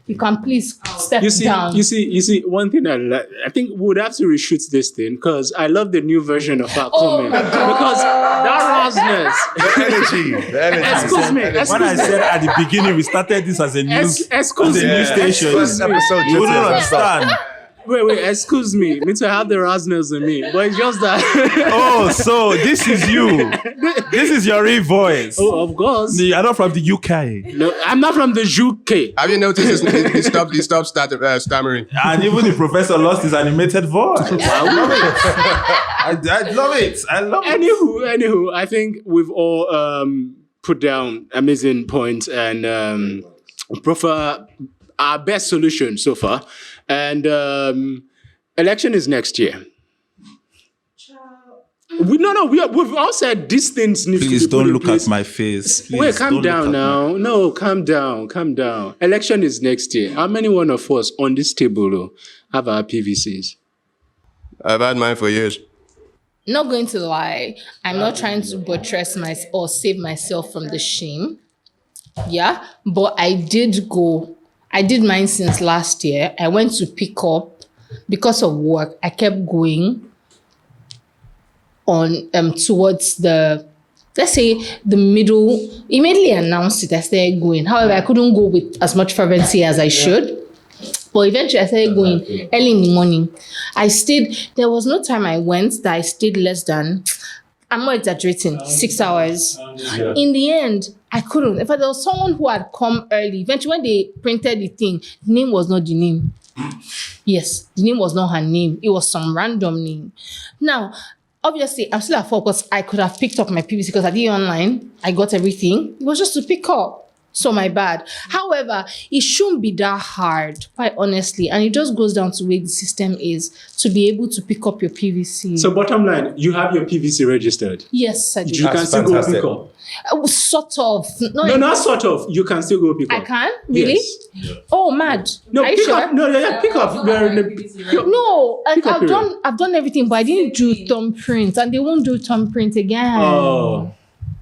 You can please step down. You see, one thing I think we would have to reshoot this thing, because I love the new version of our comment. Because that the energy. Excuse me. When I said at the beginning we started this as a news station, First episode, you wouldn't understand. Wait, excuse me. Me too, I have the razness in me. But it's just that. Oh, so this is you. This is your real voice. Oh, of course. You're not from the UK. No, I'm not from the UK. Have you noticed he stopped stammering? And even the professor lost his animated voice. I love it. I love it. Anywho, I think we've all put down amazing points and prefer our best solution so far. And election is next year. We've all said these things need to be Please put in don't look place. at my face. Please, Wait, calm don't down look at now. No, calm down. Election is next year. How many one of us on this table though have our PVCs? I've had mine for years. Not going to lie, I'm not trying to buttress myself or save myself from the shame. Yeah, but I did go I did mine since last year. I went to pick up because of work. I kept going on towards the, let's say, the middle. Immediately announced it, I started going. However, I couldn't go with as much fervency as I should. But eventually I started going early in the morning. I stayed, there was no time I went that I stayed less than, I'm not exaggerating, 6 hours. In the end, I couldn't. In fact, there was someone who had come early. Eventually, when they printed the thing, the name was not the name. Yes, the name was not her name. It was some random name. Now, obviously, I'm still at fault because I could have picked up my PVC because I did it online. I got everything. It was just to pick up. So my bad. However, it shouldn't be that hard, quite honestly. And it just goes down to where the system is to be able to pick up your PVC. So bottom line, you have your PVC registered. Yes, I do. You can still go pick up. Sort of. No, not sort of. You can still go pick up. I can? Really? Yes. Oh, mad. No, Are you pick sure? up. No, yeah, pick up. No, like, Pick up I've done everything, but I didn't do thumbprint, and they won't do thumbprint again. Oh.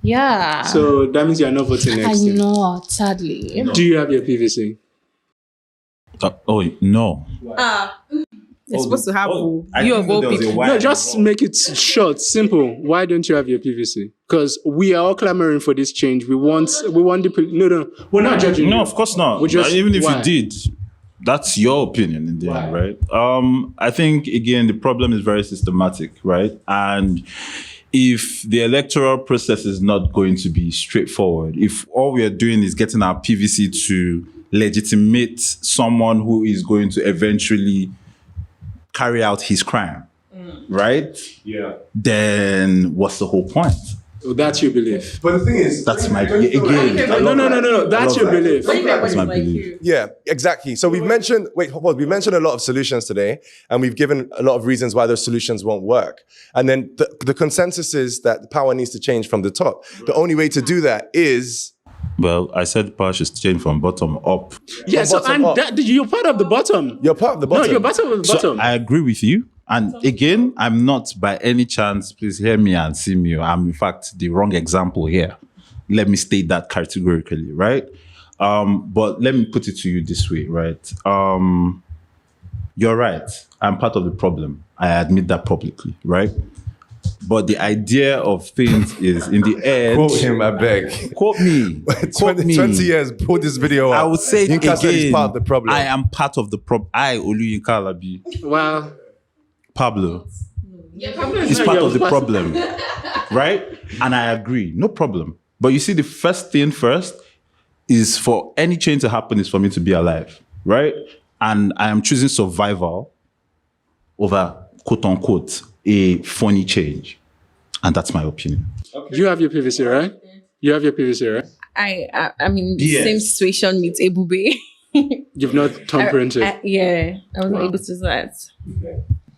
Yeah. So that means you are not voting next I year. know, sadly. Do you have your PVC? No. You're supposed to have I you think of all there was a people. while No, just ago. make it short, simple. Why don't you have your PVC? Because we are all clamoring for this change. We want the no. We're not judging. No, you. of course not. We just- Even if why? you did, that's your opinion in the end, right? I think again the problem is very systematic, right? And if the electoral process is not going to be straightforward, if all we are doing is getting our PVC to legitimate someone who is going to eventually carry out his crime, right? Yeah. Then what's the whole point? Oh, that's your belief. But the thing is, That's my again. I No, love no, that. no, no. That's I your love that. belief. That's my belief. yeah, exactly. So we've mentioned, we've mentioned a lot of solutions today, and we've given a lot of reasons why those solutions won't work. And then the consensus is that power needs to change from the top. The only way to do that is Well, I said power should change from bottom up. Yeah, so bottom and up. that, you're part of the bottom. you're part of the bottom. No, you're part of the So bottom. I agree with you. And again, I'm not by any chance, please hear me and see me. I'm in fact the wrong example here. Let me state that categorically, right? But let me put it to you this way, right? You're right. I'm part of the problem. I admit that publicly, right? But the idea of things is in the end. Quote him, I beg. Quote me. Quote 20, me. 20 years, put this video up. I would say it Yinka again. said he's part of the problem. I am part of the problem. Oluyinka Alabi, Well, Pablo. Pablo It's not part your of the person. problem, right? And I agree, no problem. But you see, the first thing first is for any change to happen is for me to be alive, right? And I am choosing survival over, quote unquote, a funny change. And that's my opinion. You have your PVC, right? You have your PVC, right? I'm in the Yes. same situation with Ebube. You've not thumbprinted. Yeah, I was not able to do that.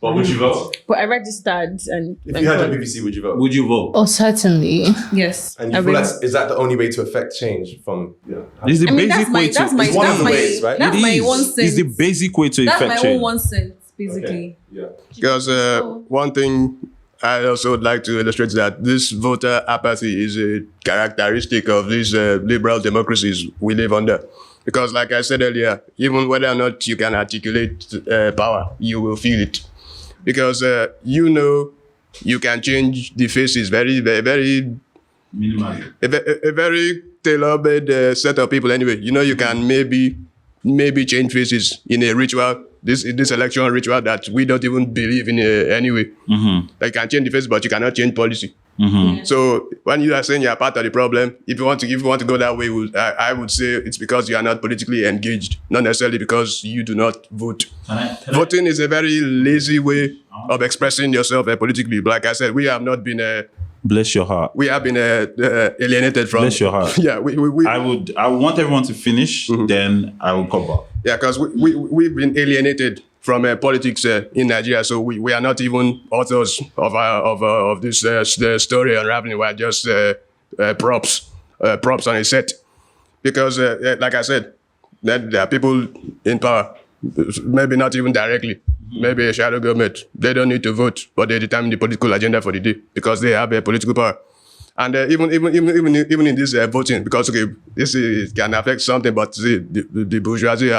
But would you vote? But I registered and If you had a BBC, would you vote? Would you vote? Oh, certainly. yes. And you feel is that the only way to affect change from... It's the I mean, basic way to... that's my, it's one of that's the my, ways, right? that's It my is. 1 cent. It's the basic way to That's effect my own change. 1 cent, basically. Yeah. Because one thing I also would like to illustrate is that this voter apathy is a characteristic of these liberal democracies we live under. Because like I said earlier, even whether or not you can articulate power, you will feel it. Because you can change the faces very, very, Minimally. a very tailor-made set of people anyway. You can maybe change faces in a ritual, this election ritual that we don't even believe in anyway. Mm-hmm. Like, you can change the face, but you cannot change policy. Mm-hmm. So when you are saying you are part of the problem, if you want to go that way, I would say it's because you are not politically engaged, not necessarily because you do not vote. Voting is a very lazy way of expressing yourself politically. Like I said, we have not been Bless your heart. we have been alienated from. Bless your heart. Yeah, we I want everyone to finish, then I will come back. yeah, because we've been alienated from politics in Nigeria, so we are not even authors of this the story unraveling. We are just props on a set, because like I said, that there are people in power, maybe not even directly, maybe a shadow government. They don't need to vote, but they determine the political agenda for the day because they have a political power. And even in this voting, because okay, this can affect something, but the bourgeoisie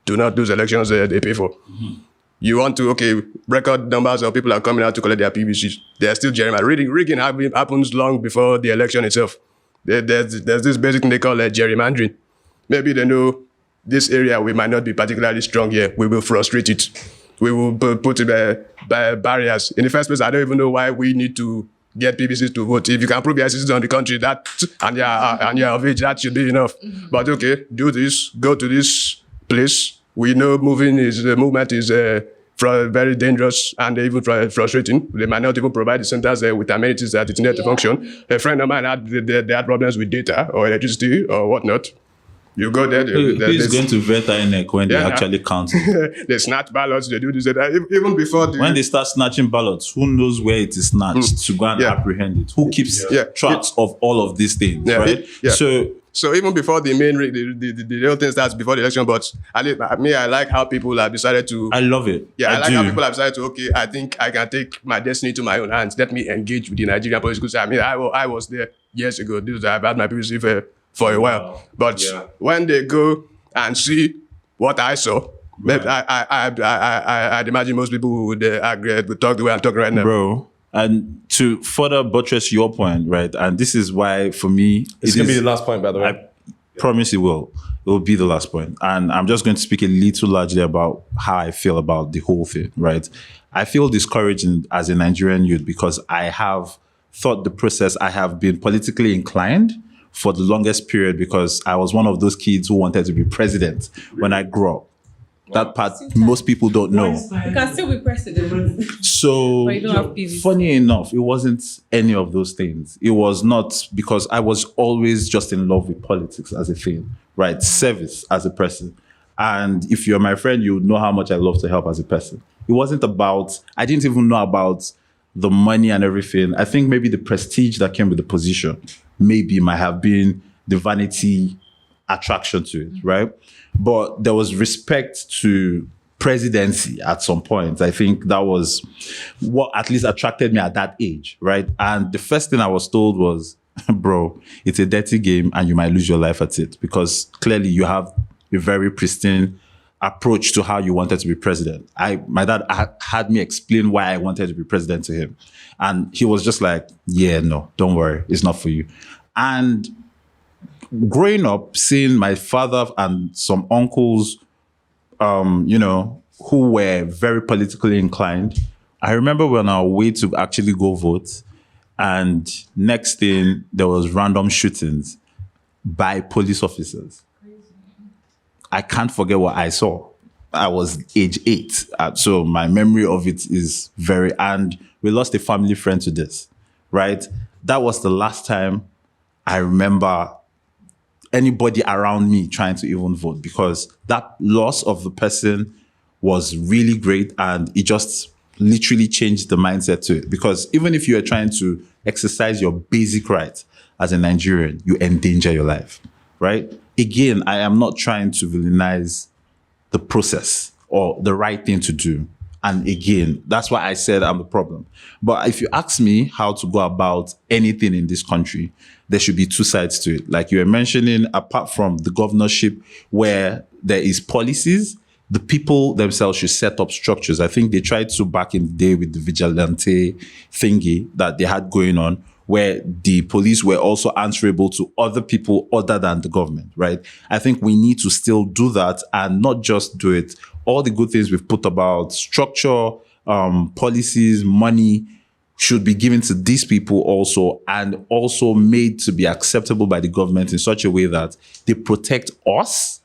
do not do elections they pay for. You want to, record numbers of people are coming out to collect their PVCs. They're still gerrymandering. Rigging happens long before the election itself. There's this basic thing they call gerrymandering. Maybe they know this area we might not be particularly strong here. We will frustrate it. We will put barriers. In the first place, I don't even know why we need to get PVCs to vote. If you can prove your citizens on the country and you're of age, that should be enough. But do this, go to this place. We know movement is very dangerous and even frustrating. They might not even provide the centers with amenities that it needs to function. A friend of mine they had problems with data or electricity or whatnot. You go there. Who's going to vet INEC when they actually count it? They snatch ballots. They do this. Even before when they start snatching ballots, who knows where it is snatched to go and apprehend it? Who keeps tracks of all of these things, right? So even before the main the real thing starts before the election, but I like how people have decided to. I love it. Yeah, I like how people have decided to. I think I can take my destiny to my own hands. Let me engage with the Nigerian political system. I was there years ago. I've had my PVC for a while, but when they go and see what I saw, I'd imagine most people would agree, would talk the way I'm talking right now, bro. And to further buttress your point, right? And this is why, for me, it's going to be the last point, by the way. I promise it will. It will be the last point. And I'm just going to speak a little largely about how I feel about the whole thing, right? I feel discouraged as a Nigerian youth because I have thought the process, I have been politically inclined for the longest period because I was one of those kids who wanted to be president when I grew up. That part most people don't know. You can still be president. So, But you don't have PVC. funny enough, it wasn't any of those things. It was not because I was always just in love with politics as a thing, right? Service as a person. And if you're my friend, you know how much I love to help as a person. It wasn't about, I didn't even know about the money and everything. I think maybe the prestige that came with the position maybe might have been the vanity attraction to it, right? But there was respect to presidency at some point. I think that was what at least attracted me at that age, right? And the first thing I was told was, bro, it's a dirty game and you might lose your life at it because clearly you have a very pristine approach to how you wanted to be president. My dad had me explain why I wanted to be president to him. And he was just like, yeah, no, don't worry. It's not for you. And growing up, seeing my father and some uncles, who were very politically inclined, I remember when our way to actually go vote, and next thing, there was random shootings by police officers. I can't forget what I saw. I was age 8, so my memory of it is and we lost a family friend to this, right? That was the last time I remember anybody around me trying to even vote because that loss of the person was really great and it just literally changed the mindset to it. Because even if you are trying to exercise your basic rights as a Nigerian, you endanger your life, right? Again, I am not trying to villainize the process or the right thing to do. And again, that's why I said I'm the problem. But if you ask me how to go about anything in this country, there should be two sides to it. Like you were mentioning, apart from the governorship where there is policies, the people themselves should set up structures. I think they tried to back in the day with the vigilante thingy that they had going on, where the police were also answerable to other people other than the government, right? I think we need to still do that and not just do it. All the good things we've put about structure, policies, money should be given to these people also and also made to be acceptable by the government in such a way that they protect us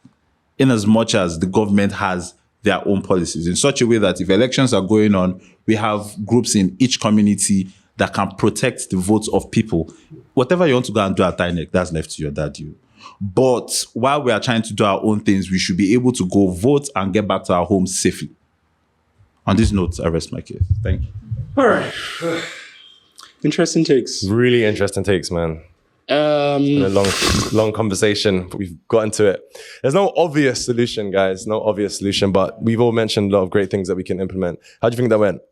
in as much as the government has their own policies in such a way that if elections are going on, we have groups in each community that can protect the votes of people. Whatever you want to go and do at INEC, that's left to your daddy. But while we are trying to do our own things, we should be able to go vote and get back to our homes safely. On this note, I rest my case. Thank you. All right. Interesting takes. Really interesting takes, man. It's been a long conversation, but we've gotten to it. There's no obvious solution, guys. No obvious solution, but we've all mentioned a lot of great things that we can implement. How do you think that went?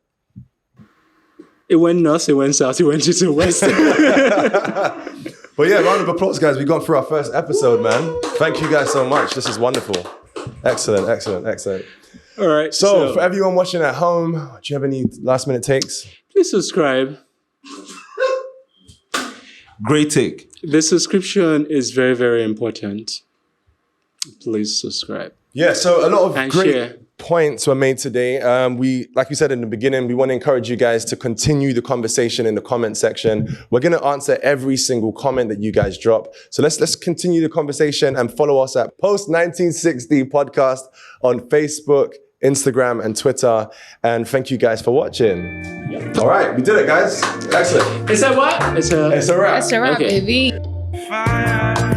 It went north, it went south, it went to the west. But yeah, round of applause, guys. We got through our first episode, man. Thank you guys so much. This is wonderful. Excellent, excellent, excellent. All right. So for everyone watching at home, do you have any last minute takes? Please subscribe. Great take. The subscription is very, very important. Please subscribe. Yeah, so a lot of And great share. points were made today. Like we said in the beginning, we want to encourage you guys to continue the conversation in the comment section. We're going to answer every single comment that you guys drop. So let's continue the conversation and follow us at Post1960Podcast on Facebook, Instagram, and Twitter. And thank you guys for watching. Yep. All right, we did it, guys. Excellent. Is that what? It's a wrap. That's a wrap, Okay. baby. Fire.